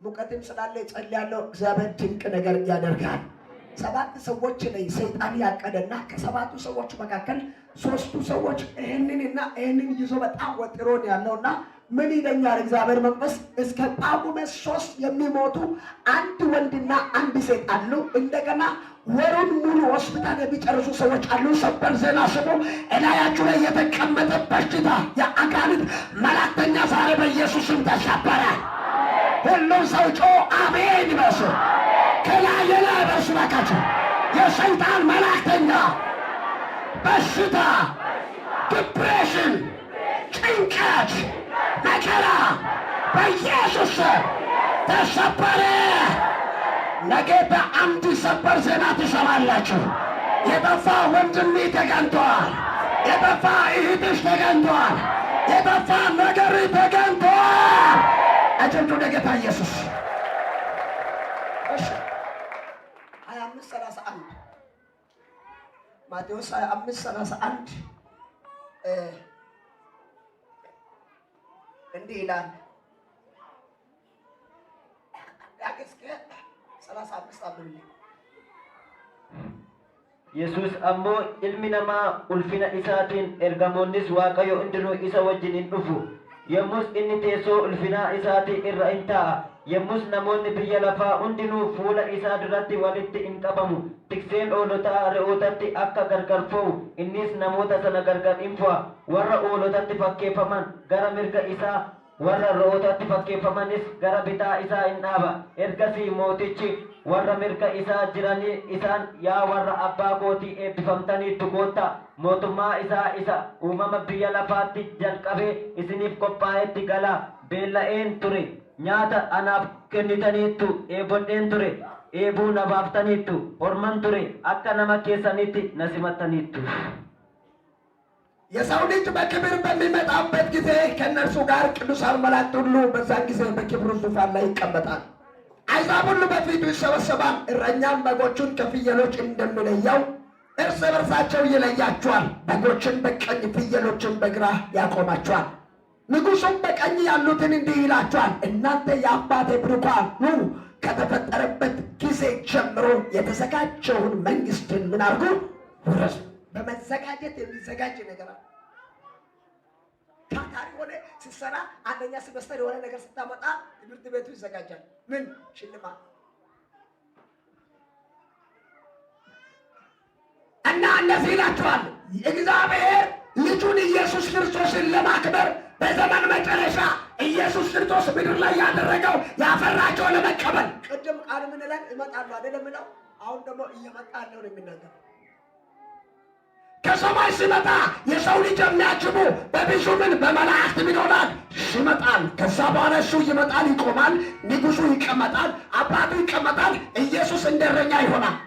ሙቀትም ስላለ ጸልያለሁ። እግዚአብሔር ድንቅ ነገር ያደርጋል። 7 ሰዎች ላይ ሰይጣን ያቀደና ከ7ቱ ሰዎች መካከል 3ቱ ሰዎች ይህንንና ይህንን ይዞ በጣም ወጥሮን ያለውና ምን ይለኛል እግዚአብሔር መንፈስ እስከ ጳጉሜ 3 የሚሞቱ 1 ወንድና 1 ሴት አሉ። እንደገና ወሩን ሙሉ ሆስፒታል የሚጨርሱ ሰዎች አሉ። ሰበር ዜና ስሙ። እላያችሁ ላይ የተቀመጠ በሽታ የአጋንንት መላእክተኛ ዛሬ በኢየሱስም ተሰበረ። ሁሉም ሰው ጮ አሜን ይበሱ። ከላይ ላይ በሱ ባካችሁ የሰይጣን መላእክተኛ በሽታ፣ ዲፕሬሽን፣ ጭንቀት፣ መከራ በኢየሱስ ተሰበረ። ነገ በአንድ ሰበር ዜና ትሰማላችሁ። የጠፋ ወንድሜ ተገኝቷል። የጠፋ እህትሽ ተገኝቷል። የጠፋ ነገር ተገኝቷል። አጨብጭቡ ለጌታ ኢየሱስ። 25:31 ማቴዎስ 25:31 እንዲህ ይላል። ያገስከ 35 አብልኝ Yesus ammoo ilmi namaa ulfina isaatiin ergamoonnis Waaqayyo hundinuu isa wajjin hin dhufu. Yommus inni teessoo ulfinaa isaatii irra hin taa'a. Yommus namoonni biyya lafaa hundinuu fuula isaa duratti walitti hin qabamu. Tikseen hoolotaa re'ootatti akka gargar fo'u innis namoota sana gargar hin fo'a. Warra hoolotatti fakkeeffaman gara mirga isaa, warra re'ootatti fakkeeffamanis gara bitaa isaa hin dhaaba. Ergasii mootichi warra mirga isaa jiranii isaan yaa warra abbaa kootii eebbifamtaniittu goottaa mootummaa isaa isa uumama biyya lafaatti jalqabee isiniif qophaa'etti galaa. Beella'een ture nyaata anaaf kennitaniittu, eebodheen ture eebuu na baaftaniittu, orman ture akka nama keessanitti na simattaniittu. የሰው ልጅ በክብር በሚመጣበት ጊዜ ከእነርሱ ጋር ቅዱሳን መላእክት ሁሉ በዛን ጊዜ በክብሩ ዙፋን ላይ ይቀመጣል። አሕዛብ ሁሉ በፊቱ ይሰበሰባል። እረኛም በጎቹን ከፍየሎች እንደሚለየው እርስ በርሳቸው ይለያቸዋል። በጎችን በቀኝ ፍየሎችን በግራ ያቆማቸዋል። ንጉሡም በቀኝ ያሉትን እንዲህ ይላቸዋል፣ እናንተ የአባቴ ብሩካን ኑ፣ ከተፈጠረበት ጊዜ ጀምሮ የተዘጋጀውን መንግሥትን ምን አድርጉ? ውረሱ። በመዘጋጀት የሚዘጋጅ ነገር አለ። ታታሪ ሆነ ስትሰራ አንደኛ ሴሜስተር የሆነ ነገር ስታመጣ ትምህርት ቤቱ ይዘጋጃል። ምን ሽልማት እና እንደዚህ ይላቸዋል። እግዚአብሔር ልጁን ኢየሱስ ክርስቶስን ለማክበር በዘመን መጨረሻ ኢየሱስ ክርስቶስ ምድር ላይ ያደረገው ያፈራቸው ለመቀበል ቅድም ቃል ምን ላይ እመጣለሁ አይደለም የሚለው አሁን ደግሞ እየመጣ ያለው ነው የሚናገር። ከሰማይ ሲመጣ የሰው ልጅ የሚያጅቡ በብዙ ምን በመላእክት ይሆናል ይመጣል። ከዛ በኋላ እሱ ይመጣል፣ ይቆማል፣ ንጉሡ ይቀመጣል፣ አባቱ ይቀመጣል። ኢየሱስ እንደረኛ ይሆናል።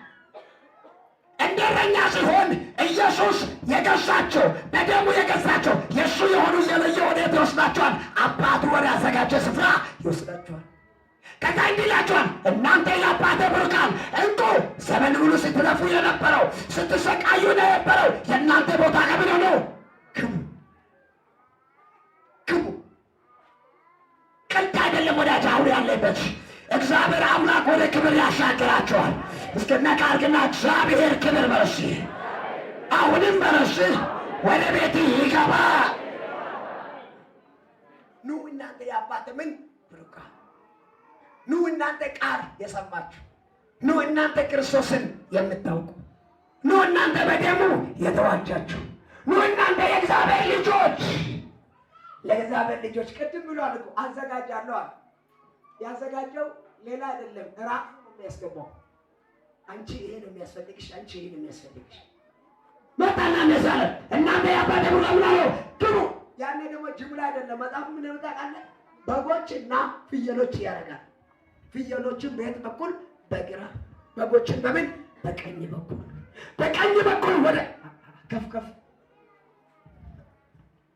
እንደረኛ ሲሆን ኢየሱስ የገዛቸው በደሙ የገዛቸው የእሱ የሆኑ የለየ ወዴት ይወስዳቸዋል? አባቱ ወደ ያዘጋጀ ስፍራ ይወስዳቸዋል። ከዛ እንዲህ ይላቸዋል፣ እናንተ የአባቴ ብሩካን እንቁ፣ ዘመን ሙሉ ስትለፉ የነበረው ስትሰቃዩ የነበረው የእናንተ ቦታ ከምን ሆኖ ክቡ ክቡ። ቀልድ አይደለም ወዳጅ አሁን ያለበት እግዚአብሔር አምላክ ወደ ክብር ያሻግራቸዋል። እስከ ነካርግና እግዚአብሔር ክብር በርሲ አሁንም በርሲ ወደ ቤት ይገባ። ኑ እናንተ የአባት ምን ብሩካን፣ ኑ እናንተ ቃል የሰማችሁ፣ ኑ እናንተ ክርስቶስን የምታውቁ፣ ኑ እናንተ በደሙ የተዋጃችሁ፣ ኑ እናንተ የእግዚአብሔር ልጆች። ለእግዚአብሔር ልጆች ቅድም ብሏል እኮ አዘጋጃለሁ አለ። ያዘጋጀው ሌላ አይደለም፣ ራሱ ነው የሚያስገባው። አንቺ ይሄ ነው የሚያስፈልግሽ፣ አንቺ ይሄ ነው የሚያስፈልግሽ። መጣና ነዛለ እናንተ የአባቴ ሙላምና ነው ግቡ። ያኔ ደግሞ ጅምላ አይደለም መጽሐፉ ምን ታውቃለህ? በጎችና ፍየሎች ያደርጋል። ፍየሎችን በየት በኩል? በግራ፣ በጎችን በምን? በቀኝ በኩል። በቀኝ በኩል ወደ ከፍ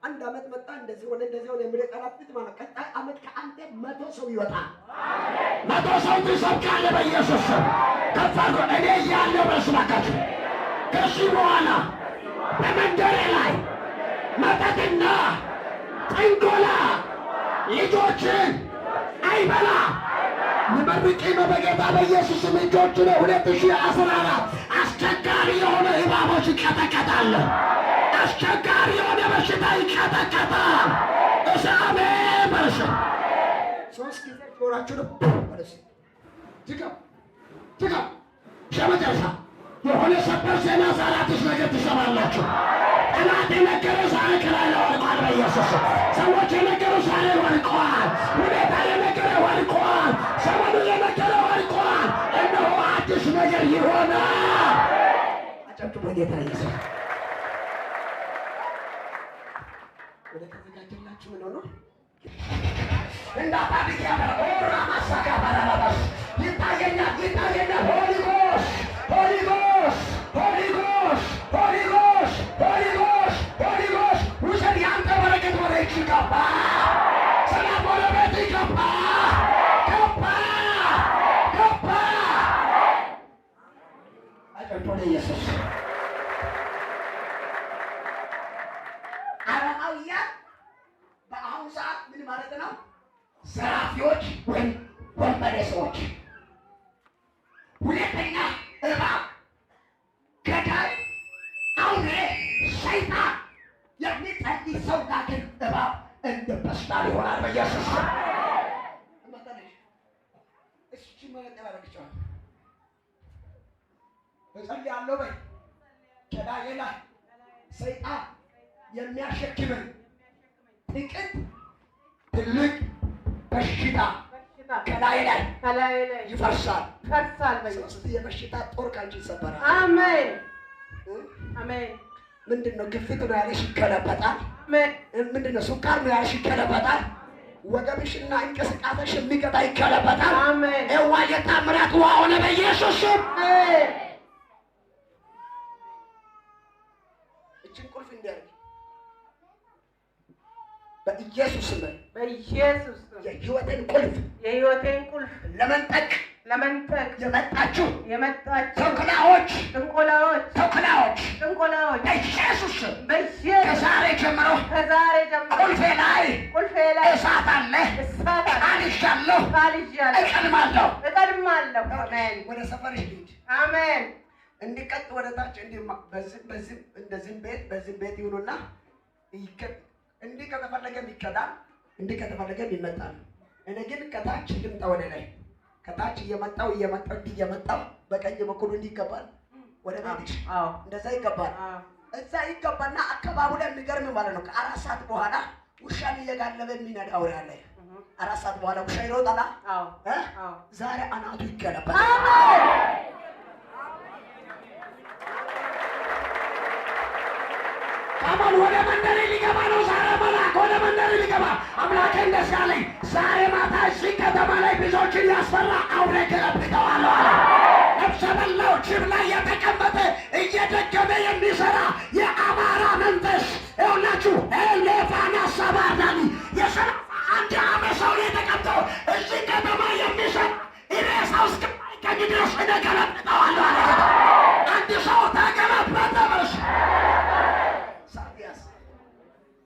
አንድ አመት መጣ እንደዚህ ሆነ እንደዚህ ሆነ የሚል ቀራጥት ማለት ቀጣይ አመት ከአንተ 100 ሰው ይወጣል። 100 ሰው ትሰብካለህ በኢየሱስ ስም። ከፍ አድርጎ እኔ እያለሁ በስማካችሁ ከዚህ በኋላ በመንደሬ ላይ መጠጥና ጥንቆላ ልጆችን አይበላ። መርቄ በጌታ በኢየሱስ ስም እጆች ነው 2014 አስቸጋሪ የሆነ እባቦች ይቀጠቀጣል። አስቸጋሪ የሆነ በሽታ ይቀጠቀጣል። እሳቤ በርስ 3 ጊዜ ጆራችሁ ነው በርስ ትጋ ሸመጨሳ የሆነ ሰበር ዜና ዛራትሽ ነገር ትሰማላችሁ። ጠላት የነገረ ዛሬ ከላይ ወድቋል በኢየሱስ ሰዎች የነገሩ ዛሬ ወድቋል። ሁኔታ የነገረ ወድቋል። ሰሞኑ የነገረ ወድቋል። እነሆ አዲስ ነገር ይሆናል። አጨብጭቡ በጌታ ኢየሱስ። ወደ ተዘጋጀላችሁ ምን ሆኖ እንዳታድግ ያለ ኦራ ማሳካ ባራባስ ይታየኛል። ሆሊ ጎስ ሆሊ ጎስ ሆሊ ጎስ ሆሊ ጎስ ሆሊ ጎስ ሆሊ ጎስ ውሰድ። ያንተ በረከት ወደ እጅ ገባ። ሰላም ወደ ቤት ገባ። አጨብጭቡ ለኢየሱስ። አረማውያን በአሁኑ ሰዓት ምን ማለት ነው? ዘራፊዎች ወይም ወንበዴ ሰዎች። ሁለተኛ እባብ፣ ገዳይ፣ አውሬ፣ ሰይጣን የሚጸልይ ሰው ጋር ግን እባብ እንደ በሽታ ይሆናል በኢየሱስ ስም። እሺ ማለት ያደርግቻል። እጸልያለሁ በይ ከላይ ላይ ሰይጣን የሚያሸክምን ጥቂት ትልቅ በሽታ ከላይ ላይ ይፈርሳል። በኢየሱስ የበሽታ ጦር ካንቺ ይሰበራል። አሜን አሜን። ምንድነው? ግፊት ነው ያለሽ ይገለበጣል። ምንድነው? ሱካር ነው ያለሽ ይገለበጣል። ወገብሽና እንቅስቃሴሽ የሚገታ ይገለበጣል። አሜን። እዋ የታምራት ውሃ ሆነ በኢየሱስ ስም። እችን ቁልፍ እንዲያርግ በኢየሱስ ስም በኢየሱስ ስም የህይወቴን ቁልፍ ለመንጠቅ የመጣችሁ ጥንቆላዎች በኢየሱስ ስም ከዛሬ ጀምሮ ቁልፌ ላይ እሳት አለ። ቃልሻለሁ፣ እቀድማለሁ። አሜን። ወደ ሰፈርሽ ሂድ። አሜን። እንዲቀጥ ወደ ታች እንደዚህ ቤት ይሁኑና እንዲህ ከተፈለገም ይከዳል፣ እንዲህ ከተፈለገም ይመጣል። እኔ ግን ከታች ልምጣ ወደ ላይ። ከታች እየመጣው እንዲህ እየመጣው በቀኝ በኩል እንዲህ ይገባል ወደ ቤትሽ። እንደዛ ይገባል። እዛ ይገባና አካባቢው ላይ የሚገርም ማለት ነው። ከ4 ሰዓት በኋላ ውሻን እየጋለበ የሚነዳ አውሬ አለ። 4 ሰዓት በኋላ ውሻ ይሮጣል። ዛሬ አናቱ ይገለበጣል። አማን ወደ መንደሬ ሊገባ ነው። ዛሬ መልአክ ወደ መንደሬ ሊገባ አምላኬ እንደዚህ አለኝ። ዛሬ ማታ እዚህ ከተማ ላይ ብዙዎችን ያስፈራ አውሬ ገለብጠዋለሁ አለ። ነፍሰ በላው ጅብ ላይ የተቀመጠ እየደገመ የሚሰራ የአማራ መንፈስ ይኸውላችሁ ኤሌፋና ሰባዳኒ የ31 ዓመት ሰው ላይ ተቀምጠው እዚህ ከተማ የሚሰራ ኢሬሳው እስከማይገኝ ድረስ እገለብጠዋለሁ አለ። አንድ ሰው ተገለበጠ በርስ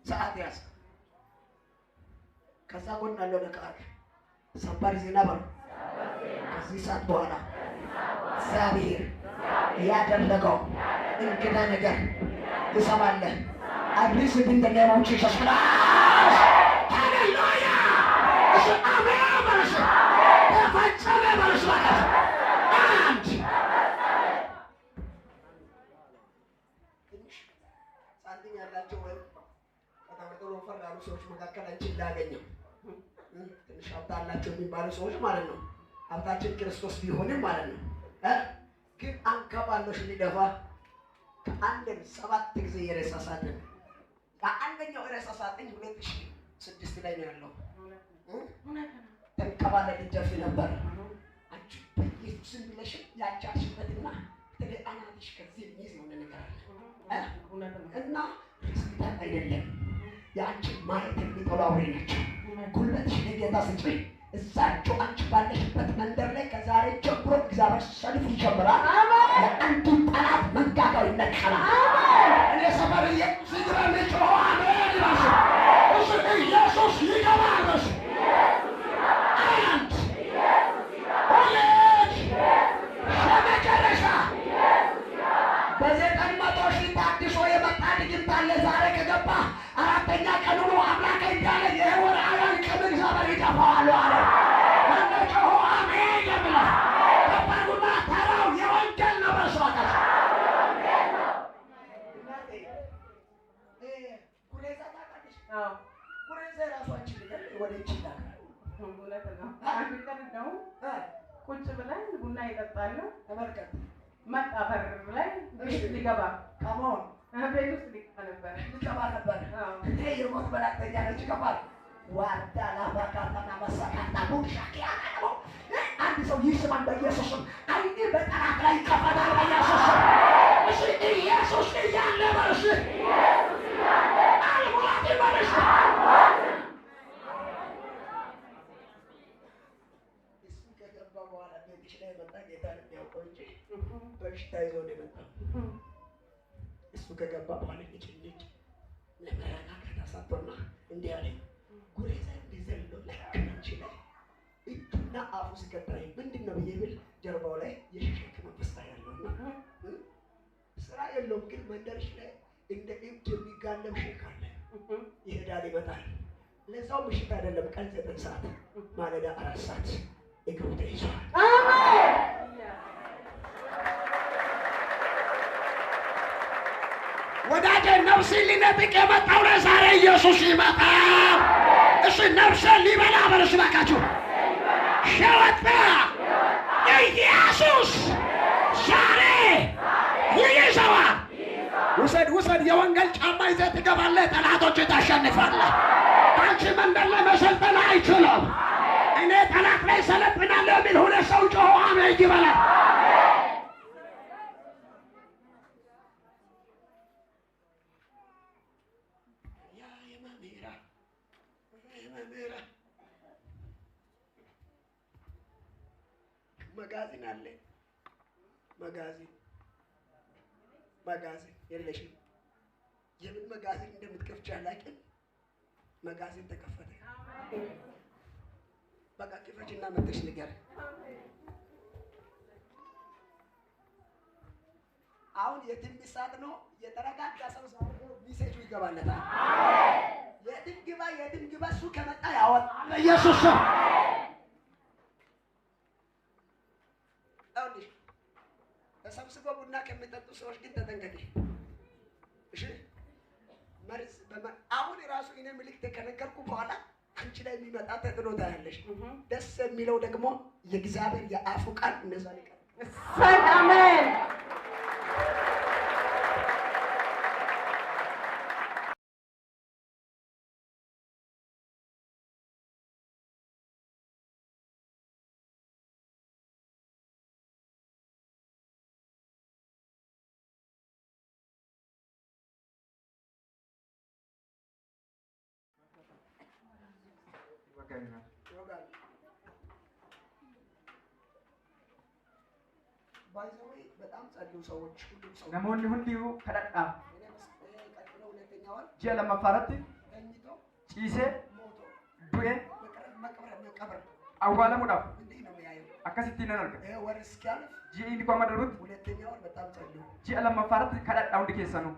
ሰዓት ያዝ። ከዛ ጎን አለው ለካር ሰባሪ ዜና በሉ ከዚህ ሰዓት በኋላ እግዚአብሔር ያደረገው እንግዳ ነገር ትሰማለህ። አዲስ እንደገናው ተሽከራ ሃሌሉያ እሺ አሜን ማለት ተፈጸመ ማለት አንድ ሳንቲም ያላቸው ወይ ከተመጠሩ ወፈር ያሉ ሰዎች መካከል አንቺን ላገኘው ትንሽ ሀብት አላቸው የሚባሉ ሰዎች ማለት ነው። ሀብታችን ክርስቶስ ቢሆንም ማለት ነው ግን አንከባሎሽ ሊደፋ ከአንድም 7 ጊዜ የሬሳ ሳጥን ከአንደኛው ሬሳ ሳጥን 2006 ላይ ነው ያለው። ተንከባለ ሊደፍ ነበር። አንቺ በኢየሱስም ብለሽ ያቻችበትና ተለጣናሽ ከዚህ የሚይዝ ነው ነገር እና ሪስክታ አይደለም ያንቺ ማለት የሚጠላው አውሬ ናቸው። ጉልበትሽ ለጌታ ስጪ። እዛቸው አንቺ ባለሽበት መንደር ላይ ከዛሬ ጀምሮ እግዚአብሔር ሰልፍ ይጀምራል። ለአንዱ ጠላት መንጋጋው ይነቀላል። እኔ ሰፈር ሲግራ ልጅ አሜን ይላል። እሱ ኢየሱስ ይገባል። አንድ ሁለት ለመጨረሻ በዘጠኝ መቶ ሺህ ታድሶ የመጣ ድግምት አለ። ዛሬ ከገባ 4ኛ ቀኑ ነው። አምላክ እንዳለ የወር አያን ከእግዚአብሔር ይጠፋዋል አለ። ወንዶቹ አሜን ይበላ። ተባሩና ተራው የወንጌል ነው መስዋዕት ኩሬዛ ታውቃለች? ኩሬዛ ራሷችን ወደ ይችላል ነው ቁጭ ብለን ቡና ይጠጣሉ። ተመልከት መጣ በር ላይ ቤት ሊገባ ካሞን ቤት ውስጥ ሊገባ ነበር። ይሄ የሞት መላእክተኛ ነች። ገባል ዋዳ ላባካታና መሰካታ ቡሻኪያ ነው። አንድ ሰው ይስማን በኢየሱስም አይኔ በጠላት ላይ ከፈታል በኢየሱስ እሺ ኢየሱስ ያለ በርሽ ኢየሱስ ያለ አልሞት በርሽ እሱ ከገባ በኋላ ቤትሽ ላይ መጣ ጌታ ለሚያውቀው እንጂ በሽታ ይዞ ነው የመጣው። እሱ ከገባ በኋላ ልጅ ለመረጋጋት አሳጥቶና እንዲህ አለኝ ጉሬዛ እንዲዘልሎ ለክንች ላይ እጁና አፉ ሲከታይ ምንድን ነው ብዬ ብል ጀርባው ላይ የሸሸክ መንፈስ ያለውና ስራ የለውም ግን መንደርሽ ላይ እንደ እብድ የሚጋለም ሼክ አለ። ይሄዳል ይመጣል። ለዛው ምሽት አይደለም ቀን 9 ሰዓት ማለዳ 4 ሰዓት እግሩ ተይዟል። አሜን። ወዳጄ ነፍስን ሊነጥቅ የመጣው ለዛሬ ኢየሱስ ይመጣል። እሺ ነፍስን ሊበላ በርስ ባካችሁ ሸወጣ ኢየሱስ ዛሬ ይይዘዋል። ውሰድ ውሰድ። የወንጌል ጫማ ይዘህ ትገባለህ። ጠላቶች ታሸንፋለህ። አንቺ መንደር ላይ መሰልጠን አይችልም። እኔ ጠላት ላይ ሰለጥናለሁ የሚል ሁለት ሰው ጮሆ አሜን ይበላል። መጋዘን አለ። መጋዘን የለሽም። የምን መጋዘን እንደምትከፍቺ አላውቅም። መጋዘን ተከፈተ። በቃ ክፈችና መጥተሽ ንገር። አሁን የትንቢት ሰዓት ነው። የተረጋጋ ሰው ሚሴጁ ይገባለታል። የትም ግባ እሱ ከመጣ ያወጣል። ኢየሱስ ተሰብስበው ቡና ከሚጠጡ ሰዎች ግን ተጠንቀቂ። እሺ መርዝ አሁን ራሱ እኔ ምልክት ከነገርኩ በኋላ አንቺ ላይ የሚመጣ ተጥሎ ታያለሽ። ደስ የሚለው ደግሞ የእግዚአብሔር የአፉ ቃል እንደዛ ይቀር። አሜን። ባይዘው በጣም ጸልዩ ሰዎች ሁሉም ሰው ነሞን ሁንዲው ከዳዳ ቀጥሎ ሁለተኛው ጀለ መፋረት ተኝቶ ጪሴ ሞቶ ዱኤ መቀበር አዋለሙዳፍ akkasitti nan arga. ወር እስኪያልፍ Ji'i inni kwama darbut ሁለተኛው ወር በጣም ጸልዩ። ji'a lammaffaarratti kadhadhaa hundi keessanuu.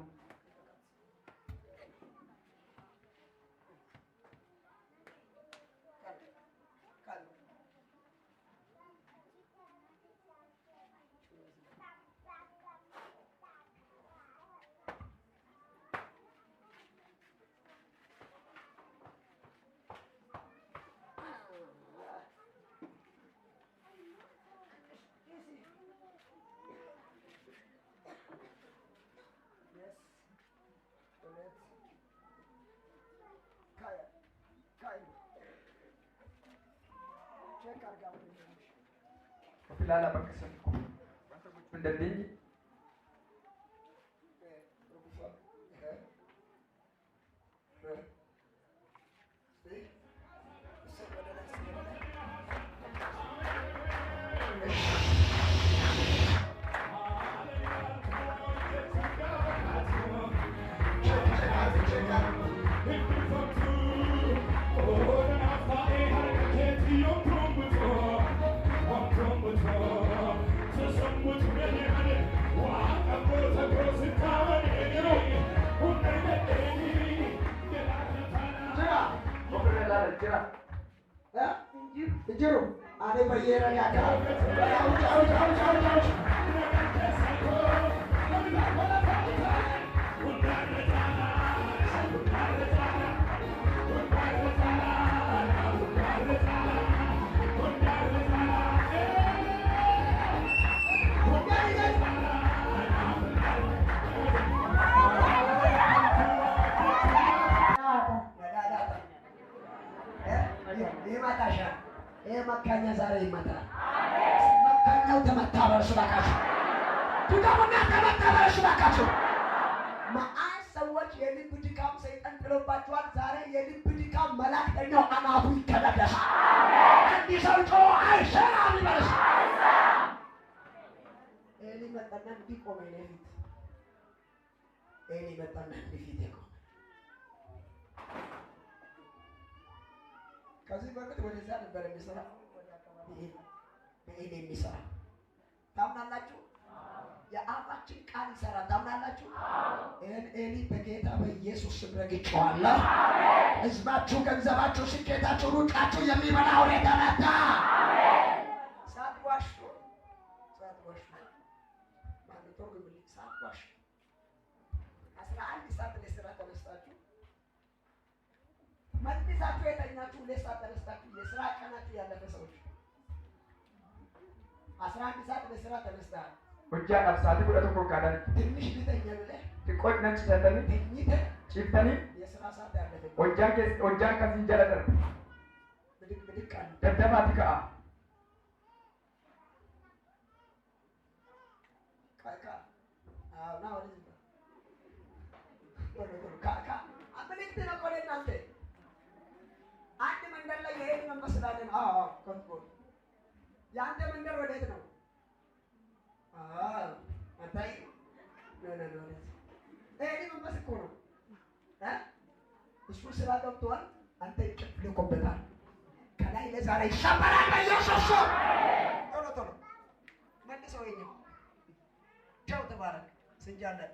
Of ilaalaa bakka sana wanta gochuu hin dandeenye Jiru, ada bayaran ya kan? Ouch. መካኛ ዛሬ ይመታል። መካኛው ተመታ። በእርሱ ባካችሁ ድጋሙና ተመታ። በእርሱ ባካችሁ መዓት ሰዎች የልብ ድካም ሰይጣን ጥሎባችኋል። ዛሬ የልብ ድካም መላእክተኛው አናቱ ይከለከላል። እንዲህ ሰው ጮ አይሰራም ይበልስ ኤሊ መጣና እንዲህ ቆመ። ኤሊ መጣና እንዲህ ፊት ቆመ። ከዚህ በፊት ወደዛ ነበር የሚሰራ በኤሊ የሚሰራ ታምናላችሁ? የአፋችን ቃል ይሰራል። ታምናላችሁ? ይህን ኤሊ በጌታ በኢየሱስ ስም ረግጬዋለሁ። ሕዝባችሁ፣ ገንዘባችሁ፣ ስኬታችሁ፣ ሩጫችሁ የሚበላው የተመታ ሳትዋሹ ሳትዋሹ 11 ሰዓት ለስራ ተነስታችሁ መልሳችሁ የተኛችሁ 2 ሰዓት ተነስታችሁ የስራ ቀናችሁ ያለፈ ሰዎች 11 ሰዓት ለስራ ተነስተሃል። hojjaa qabsaati godha tokko kaadhan ትንሽ ልተኛ ብለህ xiqqoo nanchi seetanii ተኝተህ ciiftanii የስራ ሰዓት ያለፈ hojjaan kasii jala darbe ብድቅ አለ። daddabaati ka'a ና ወደዚህ ምልክት ነው እኮ ለእናንተ አንድ መንደር ላይ የሄድ መስላለን። ኮንትሮል የአንተ መንደር ወዴት ነው? አታይ ይሄ መንፈስ እኮ ነው። እሱ ስራ ገብቷል። አንተ ይቅፍ ልቆበታል። ከላይ ለዛሬ ይሰበራል በኢየሱስ ስም። ቶሎ ቶሎ መልሰው ይሄ ቻው ተባረክ ስንጃለን።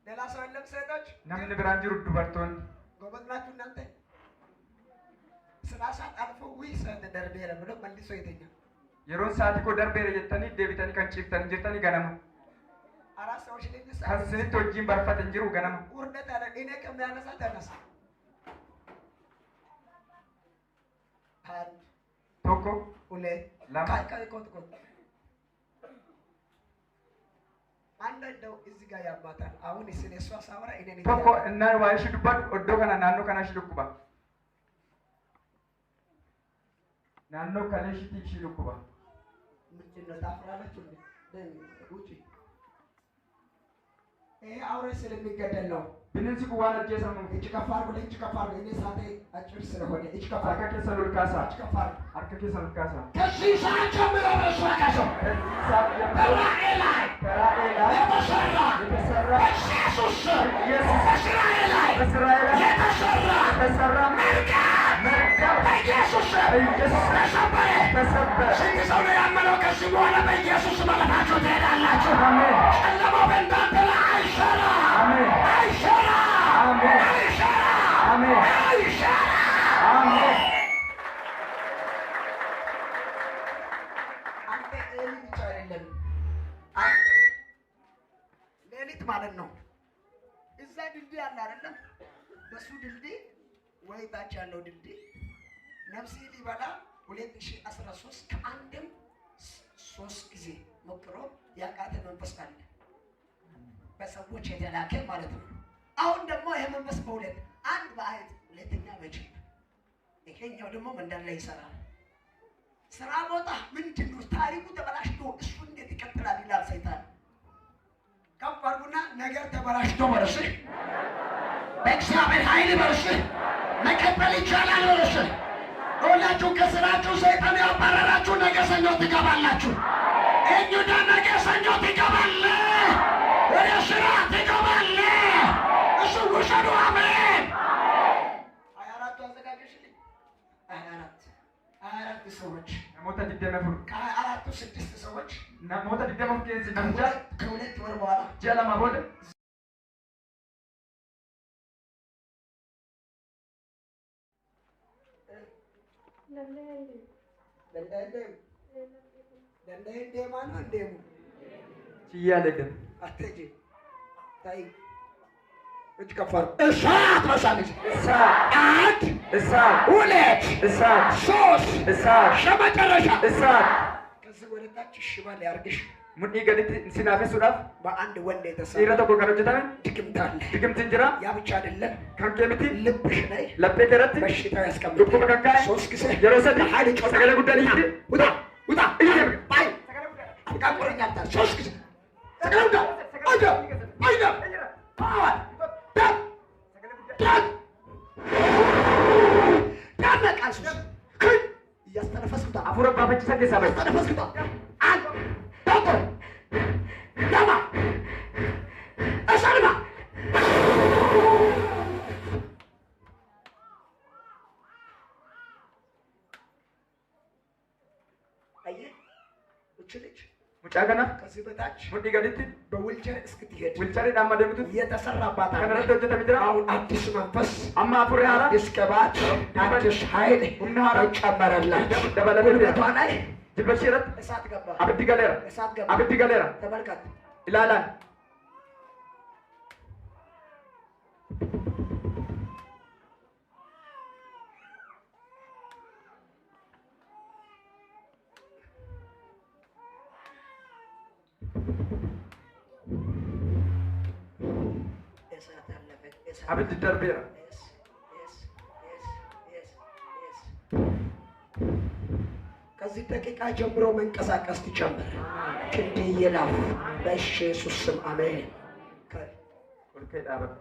ሌላ ሰው የለም። ሴቶች namni biraan jiru dubartoonni ጎበዝ ናችሁ እናንተ። ስራ ሰዓት አልፎ ውይ ሰዓት ደርቤረ ብሎ መልሶ የተኛ yeroon sa'aatii koo darbeera jettanii deebitanii kan ciiftanii jirtanii ganama አራት ሰዎች ልንሳ kan isinitti hojiin barfatan jiru ganama ውርደት አለ። እኔ ከሚያነሳ ተነሳ። አንድ tokko ሁለት lama ኮት አንድ እንደው እዚህ ጋር ያባታል። አሁን እሱን እሷ ሳወራ እኔ ነኝ tokko innaan waa ishee dubbadhu oddoo kana naannoo kana ishee dhukkuba naannoo kalee ishiitii ishee dhukkuba ምንድን ነው ታፍራላችሁ እንዴ? ውጪ ይሄ አውሬ ስለሚገደል ነው። bineensi kun waan ajjeesamuuf እጅ ከፍ አድርጉ። እጅ ከፍ አድርጉ። እኔ ሳቴ አጭር ስለሆነ እጅ ከፍ harka አድርጉ። keessan ol kaasaa እጅ ከፍ አድርጉ። harka keessan ol kaasaa ከዚህ ሰዓት ጀምሮ በእሱ አካሰው በራእይ ላይ karaa eelaa የተሰራ የተሰራ በኢየሱስ ስም በእስራኤል ላይ በእስራኤል ላይ የተሰራ የተሰራ መርገም በኢየሱስ ተሰበረ። ስንት ሰው ነው ያመነው? ከዚህ በኋላ በኢየሱስ ማለታችሁ ትሄዳላችሁ። ጨለማው በእናንተ ላይ አይሰራም፣ አይሰራም፣ አይሰራም፣ አይሰራም። አንተ እህል ብቻ አይደለም፣ ሌሊት ማለት ነው። እዛ ድልድይ አለ አይደለም? በሱ ድልድይ ወይ ታች ያለው ድልድይ ነፍሴ ሊበላ 2013 ከአንድም 3 ጊዜ ሞክሮ ያቃተ መንፈስ አለ፣ በሰዎች የተላከ ማለት ነው። አሁን ደግሞ ይሄ መንፈስ በሁለት አንድ በአይት ሁለተኛ በጅብ ይሄኛው ደግሞ መንደር ላይ ይሰራል። ስራ ቦታ ምንድን ነው ታሪኩ ተበላሽቶ እሱ እንዴት ይቀጥላል ይላል ሰይጣን። ከፈርጉና ነገር ተበላሽቶ ወርሽ በእግዚአብሔር ኃይል ወርሽ መቀጠል ይቻላል ወርሽ ሁላችሁ ከስራችሁ ሰይጣን ያባረራችሁ ነገ ሰኞ ትገባላችሁ። እኙና ነገ ሰኞ ትገባለህ፣ ወደ ስራ ትገባለህ። እሱ ውሰዱ። አሜን። 24 አዘጋጀሽልኝ። 24 ሰዎች namoota 24 ከ24ቱ 6 ሰዎች namoota 24 keessa namja ከሁለት ወር በኋላ ji'a lama booda danda'e deemaa nu hin deemu chiyyaaleedhan አትሄጂ ታይ እጅ ከፈር እሳት መሳለች አንድ እሳት ሁለት እሳት ሶስት እሳት ለመጨረሻ እሳት ከዚህ ወደ ታች ሽባል ያርግሽ mudhii gaditti sinaafessuudhaaf በአንድ ወንድ dhiira የተሰራ tokko kan hojjetame ድግምት አለ። digimtiin jira ያ ብቻ አይደለም፣ kan kee miti ልብሽ ላይ laphee kee irratti በሽታ ያስቀምጣል። dhukkuba kan kaa'e ሶስት ጊዜ yeroo sadii ኃይል ጮህ sagalee guddaan itti ውጣ ውጣ አይ አብቃ ቆረኛታ ሶስት ጊዜ ሰገለ ውጣ አይደ አይደ አዋል ዳን ዳን ዳን ነቃስ ከይ እያስተነፈስኩታ hafuura baafachiisa keessaa bahe እያስተነፈስኩታ አንድ ዳቶ ያማ እሰልማ አየህ እቺ ልጅ mucaa kana ከዚህ በታች mudhii gaditti በዊልቸር እስክትሄድ wilcharii amma deemtu እየተሰራባት kan አለ። irratti hojjetame jira አሁን አዲስ መንፈስ amma hafuurri haaraa አዲስ ቅባት አዲስ ኃይል ተጨመረላት። ጉልበቷ ላይ jilba ishee irratti እሳት ገባ፣ abiddi galeera እሳት ገባ። abiddi galeera ተመልከት። ilaalaan እሳት አለፈ። እሳት abiddi darbeera Yes, yes, yes, yes, yes. ከዚህ ደቂቃ ጀምሮ መንቀሳቀስ ትጀምር። ክንድ ይላፍ በኢየሱስ ስም አሜን። ol ka'ee dhaabata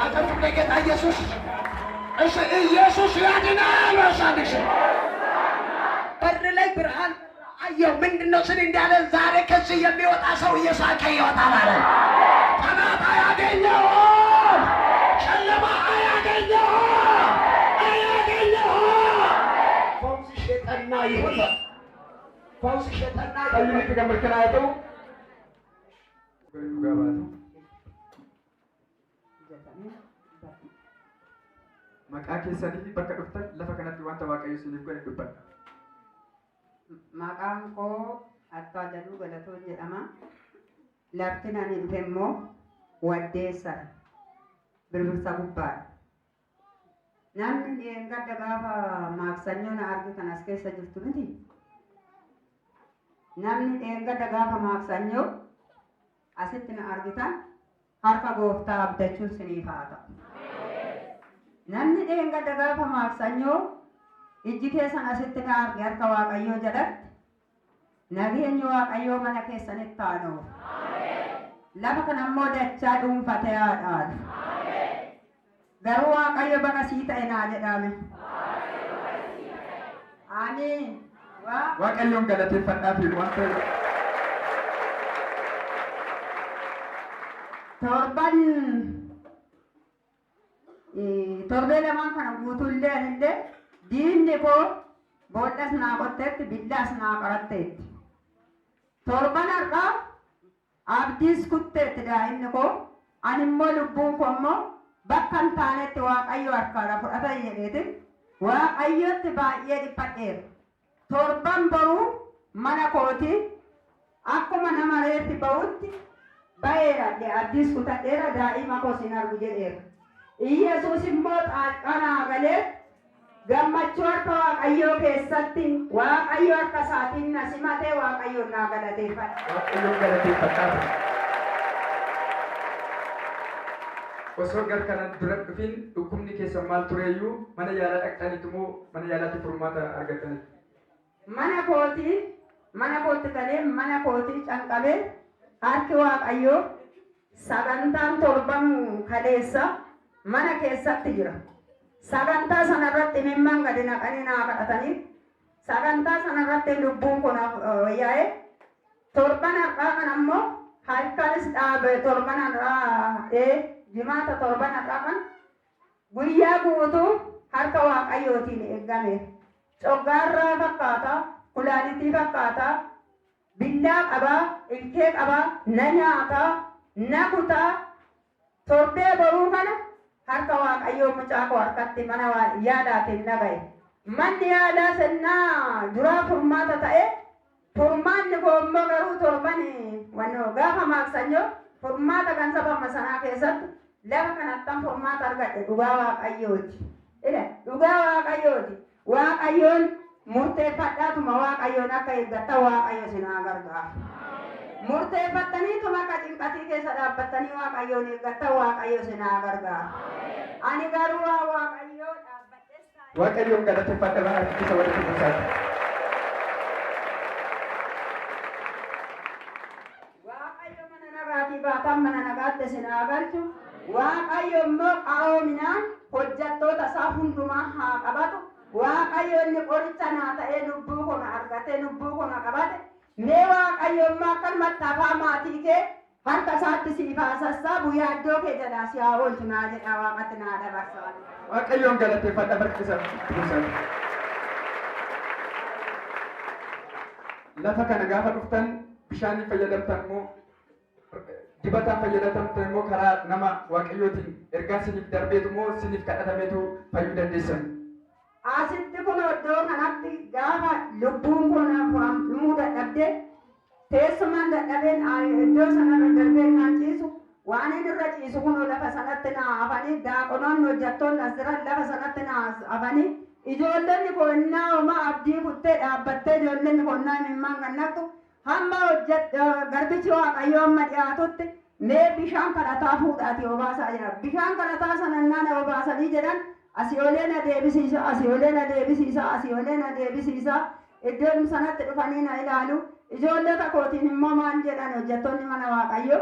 አጠንቱ ጌታ ኢየሱስ እሺ፣ ኢየሱስ ያድናል። ወሳንሽ በር ላይ ብርሃን አየው። ምንድነው ስል እንዳለ ዛሬ ከዚህ ከዚህ የሚወጣ ሰው እየሳቀ ይወጣል አለ። ጠላት አያገኘውም፣ ጨለማ አያገኘውም፣ አያገኘውም። ፈውስሽ የጠና ይሁን፣ ፈውስሽ የጠና ይሁን። ጠይቅ ከምክንያቱ ገባቱ maqaa keessanii bakka dhuftan lafa kanatti wanta waaqayyo isiniif godhe dubbadha. Maqaan koo Attaa Jaluu Galatoo jedhama. Lafti ani dhufe immoo Waddeessa Birbirsa Gubbaadha. Namni dheengadda gaafa maaksanyoo na argitan as keessa jirtu miti. Namni dheengadda gaafa maaksanyoo asitti na argitan harka gooftaa abdachuun siniif haa ta'u. Namni dheengadda gaafa maaksanyoo ijji keessan asitti na arge harka waaqayyoo jalatti nageenyi waaqayyoo mana keessanitti haa ta'u. Lafa kana immoo dachaa dhuunfatee haa dhaalu. Garuu waaqayyo baga sii ta'e naa jedhame. Amiin. Waaqayyoon galateeffadhaa fi wanta torbee lamaan kana guutuullee anillee diinni koo boodhas naa qotteetti billaas naa qaratteetti. Torban har'aa abdiis kutteetti daa'imni koo ani immoo lubbuun koo immoo bakka hin taanetti waaqayyo harkaadha fudhata jedheeti waaqayyotti baay'ee dhiphadheera. Torban baruu mana kooti akkuma nama reeffi ba'utti baheera abdiis kutadheera daa'ima koo sin argu jedheera. Iyesuus immoo xaalqanaa galee gammachuu harka waaqayyoo keessatti waaqayyo harka isaatiin na simatee waaqayyoon naa galateeffadha. waaqayyoon galateeffadhaa. Osoo gar kanan dura dhufin dhukkubni keessan maal tureeyyuu mana yaalaa dhaqxaniitu moo mana yaalaatti furmaata argatanii? Mana kootti galee mana kootii canqabee harki waaqayyoo sagantaan torban kaleessa mana keessatti jira. Sagantaa sanarratti mimman gadi naqanii naa kadhatanii sagantaa sanarratti lubbuun kun yaa'e torban har'aa kan ammoo halkanis dhaabe torban har'aa jimaata torban har'aa kan guyyaa guutuu harka waaqayyootiin eeggame. Coggaarraa fakkaata, kulaalitii fakkaata, billaa qabaa, ilkee qabaa, na nyaataa, na kutaa, torbee boruu kana harka waaqayyoo mucaa koo harkatti mana yaadaatiin dhagaye. Manni yaadaa sennaa duraa furmaata ta'e furmaanni koo immoo garuu torban gaafa maaksanyoo furmaata kan sabama sanaa keessatti lafa kanattan furmaata argadhe dhugaa waaqayyooti. Dhugaa waaqayyooti. Waaqayyoon murteeffadhaatuma waaqayyoon akka eeggatta waaqayyo sinaa gargaara. Murteeffattaniituma akka cinqatii keessa dhaabbattanii waaqayyoon eeggatta waaqayyo sinaa gargaara. Ani garuu waaqayyoo dhaabbadhees waaqayyoon galateeffadha bara harkisa walitti buusaati. Waaqayyo mana nagaatii baataan mana nagaatti sinaa galchu. Waaqayyo immoo qaroominaan hojjattoota isaa hundumaa haa qabatu. Waaqayyo inni qoricha naa ta'ee lubbuu kana argatee lubbuu kana qabate mee waaqayyo immoo akkanumatti afaa maatii kee harka isaatti siifaa sassaabu yaaddoo kee jalaa si haa oolchu naa jedha waaqatti naa dabarsa. Waaqayyoon galateeffadha barkisa buusaati. Lafa kana gaafa dhuftan bishaanii fayyadamtan moo dibataan fayyadamtan immoo karaa nama waaqayyootiin ergaa siniif darbeetu moo siniif kadhatameetu fayyuu dandeessan? Asitti kun iddoo kanatti gaafa lubbuun kun furamuu dadhabde teessumaan dadhabeen iddoo sanarra darbeen naan ciisu waan inni irra ciisu kun lafa sanatti naa hafanii daaqonoonni hojjattoonni as jiran lafa sanatti naa hafanii ijoollonni konnaa homaa abdii kuttee dhaabbattee ijoollonni konnaa mimmaan gannattu hamma garbichi waaqayyoo amma dhiyaatutti mee bishaan kadhataa fuudhaati obaasaa jira. Bishaan kadhataa sanannaan obaasanii jedhan asii olee na deebisiisa, asii olee na deebisiisa, asii olee na deebisiisa. Iddoon sanatti dhufanii na ilaalu. Ijoollota kootiin immoo maal jedhan hojjettoonni mana waaqayyoo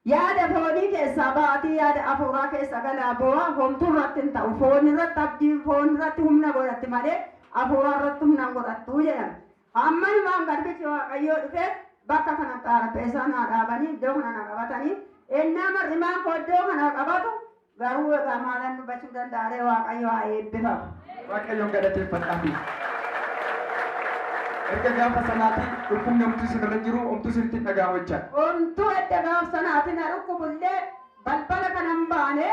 yaada foonii keessaa baatii yaada afuuraa keessa galaa bo'aa homtuu irratti hin ta'u. Foon irratti abdii, foon irratti humna godhatti malee afuuraa irratti humna godhattuu jedhan. Amma himaan garbichi waaqayyoo dhufee bakka kana xaarapheessaa naa dhaabanii iddoo kana na qabatanii ennaa mar'imaan koo iddoo kana qabatu garuu egaa maalan dubbachuu danda'aree Waaqayyo haa eebbifamu. Waaqayyoon galateeffadhaafi. Erga gaafa sanaatii dhukkubni homtuu sirra jiru homtuu sirriitti dhaga'amu jechaadha. Homtuu edda gaafa sanaatii na dhukkubullee balbala kanan baane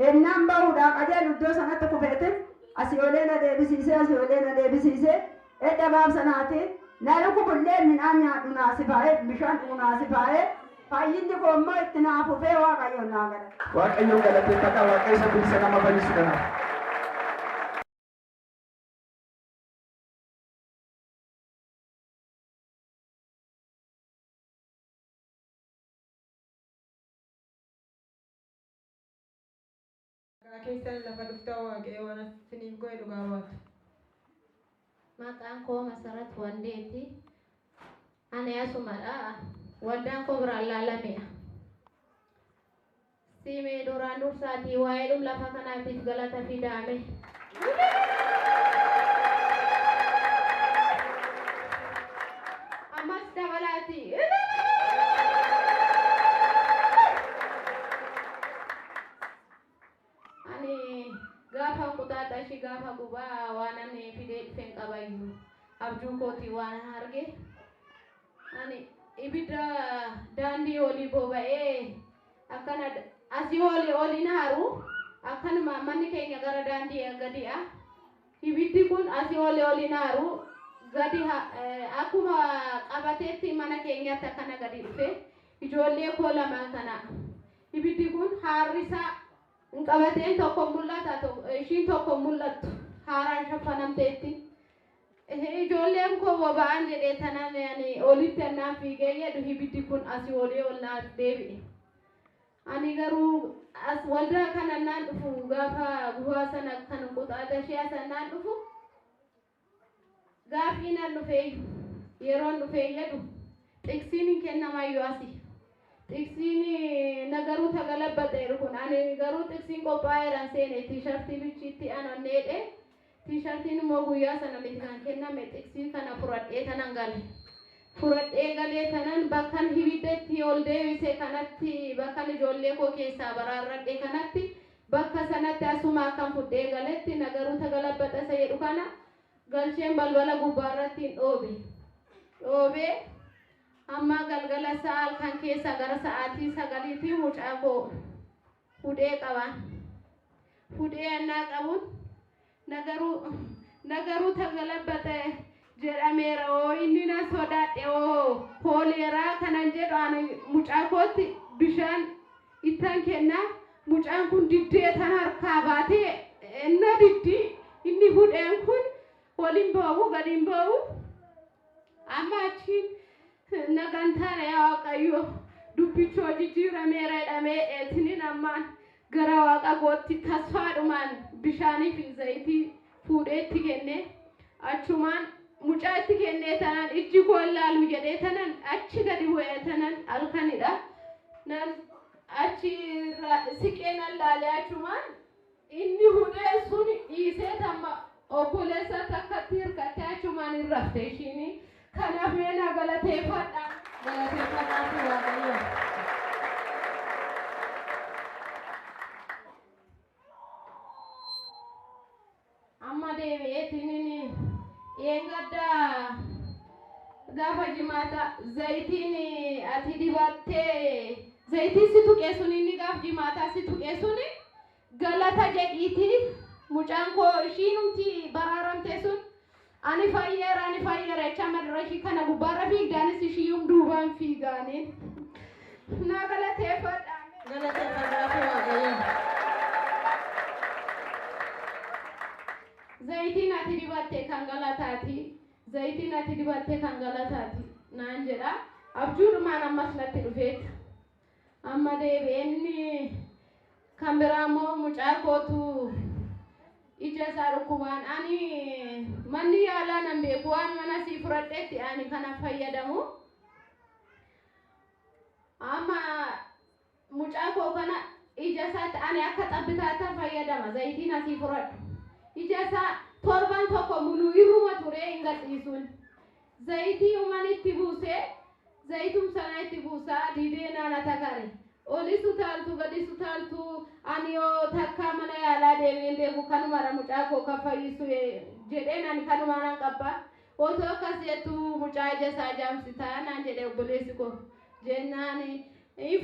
ennaan bahuudhaa qajeelu iddoo sanatti kufeetin asii olee na deebisiisee edda gaafa sanaatii na dhukkubullee midhaan nyaadhu naasifaa'ee bishaan dhugu naasifaa'ee fayyinni koo immoo itti naafufee Waaqayyoon naa galata. Waaqayyoon galateeffadhaa Waaqayyo isa bilisa nama fayyisu kanaaf. Keessan lafa dhuftaa Waaqayyo waan isiniif godhe dhugaa baatu. Maqaan koo Masarat Wandeeti. Ani asumadha. Waldaan koo biraan laalameedha. Siimee duraan dursaatii waa'ee dhum lafa kanaatiif galata fidaame. Ammas dabalaati. Gaafa kutaatashi gaafa gubaa waan ani fidee dhufeen qabayyu abjuu kooti waan arge ani ibidda daandii olii boba'ee akkana asii olii naaru akkanuma manni keenya gara daandii gadi'a ibiddi kun asii olii naaru gadi akkuma qabateetti mana keenyatti akkana gadi dhufe ijoollee koo lama kana ibiddi kun haarrisaa qabateen tokko mul'ata ishiin tokko mul'attu haaraan shaffanamteetti ijoolleen koo boba'an jedhee tanan olitti annaan fiigee jedhu ibiddi kun asii olii ol naaf deebi'e. Ani garuu as waldaa kana naan dhufu gaafa bu'aa sana kan quxaata ishee sanaan dhufu gaafii naan dhufee yeroon dhufee jedhu xiksiin kennamayyuu asii. Xiksiin nagaruu tagalabbateeru kun ani garuu xiksiin qophaa'eedhaan seene tiishartii bichiitti anonneedhe tiishartiin immoo guyyaa sana miti kan kenname xiksii kana fudhadhee tanan gale fudhadhee galee tanan bakkan ibiddetti ol deebise kanatti bakkan ijoollee koo keessaa baraarradhe kanatti bakka sanatti asuma akkan fudhee galetti nagaruu tagalabbatasa jedhu kana galcheen balbala gubbaarratti dhoobee amma galgala sa'a kan keessa gara sa'aatii 9 mucaa koo fudhee qaba. Fudhee annaa qabuun nagaruu tagalabbate jedhameera inni na sodaadhe kooleeraa kanan jedhu ani mucaa kootti bishaan ittan kennaa mucaan kun diddee tan harkaa baatee enna diddii inni fudheen kun waliin ba'u gadiin ba'u amma achiin nagantaane yaa Waaqayyo dubbichi jijjiirameera jedhamee eetiniin ammaan gara Waaqa gootti tasfaadhumaan bishaanii fi zayitii fuudheetti kenne achumaan mucaa itti kennee tanan ijji koo ilaalu jedhee tanan achi gadi bu'ee tanan halkanidha nan achi siqee nan laalee achumaan inni hudhee sun dhiisee tamma obboleessa takkatti hirkattee achumaan hin rafte ishiini. Kanaaf mee na galateeffadhaa fi Waaqayyo. Amma deebi'eetiin eeggaddaa gaafa jimaata zayitiin ati dibattee zayitiin si tuqee sun inni gaaf jimaataa si tuqee sun galata jedhiiti mucaan koo ishiinumti baraaramte sun. Ani fayyera jecha madrashii kana gubbaarra fiigdaanis ishiyyuun duubaan fiigaaniin na galateeffadhaa fi Waaqayyo. Zayitiin ati dibatte kan galataati zayitiin ati dibatte kan galataati naan jedha abjuudhumaan ammas natti dhufeeti amma deebi'eenni kan biraa immoo mucaa kootu ija isaa dhukkubaan ani manni yaalaa nan beeku waan mana sii fudhadheetti ani kana fayyadamu amma mucaa koo kana ija isaatti ani akka xabbitaatti fayyadama zayitiin asii fudhadhu ija isaa torban tokko muluu irruma turee hin gadhiisuun zayitii umanitti buusee zayitum sana itti buusaa didee naana takare olis utaaltu gadis utaaltu ani yoo takka mana yaalaa deemeen beeku kanuma mucaa koo kan fayyisu jedheen ani kanuma nan qabba otoo akkas jettu mucaa ija isaa jaamsitaa naan jedhe obboleessi koo jennaani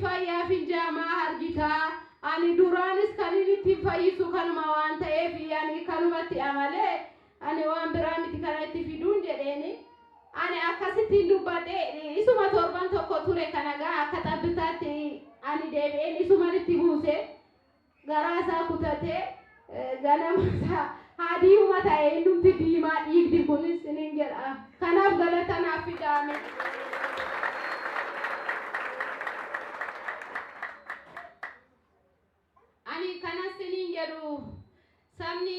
fayyaaf jaamaa argitaa ani duraanis kan inni ittiin fayyisu kanuma waan ta'eef ani kanumatti amalee ani waan biraa miti kana itti fiduun jedheeni ani akkasittiin dubbadhe isuma torban tokko ture kanagaa akka xabbitaatti ani deebi'een isumanitti buuse garaa isaa kutatee ganama isaa haadiiuma ta'e innumti diimaa dhiigdi kunis inin jedha kanaaf galata naaf fidaame. Ani kanas inin jedhu sabni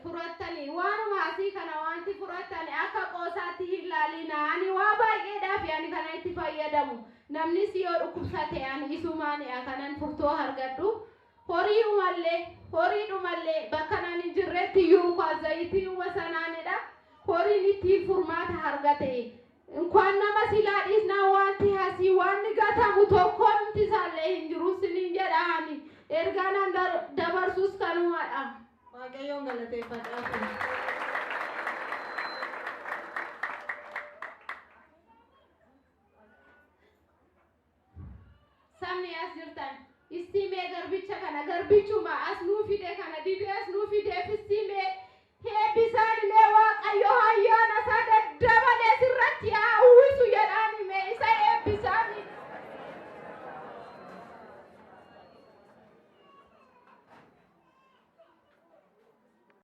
furattani waanuma asii kana wanti furattani akka qoosaatti hin laalina ani waa baay'eedhaaf ani kana itti fayyadamu namni si yoo dhukkubsate ani isumaan kanan furtoo argadhu horiidhumallee bakka nan hin jirretti yuunkaa zayitiiuma sanaanidha horiin ittiin furmaata argate እንኳን nama silaadhiis na wanti hasii waan gatamu tokko nuti isaallee hin jiru siniin jedhaani ergaan dabarsuus kanumadha. Waaqayyoon galateeffadhaa. Sabni as jirtan istimee garbicha kana garbichuma as nuu fide kana didee as nuu fideef istimee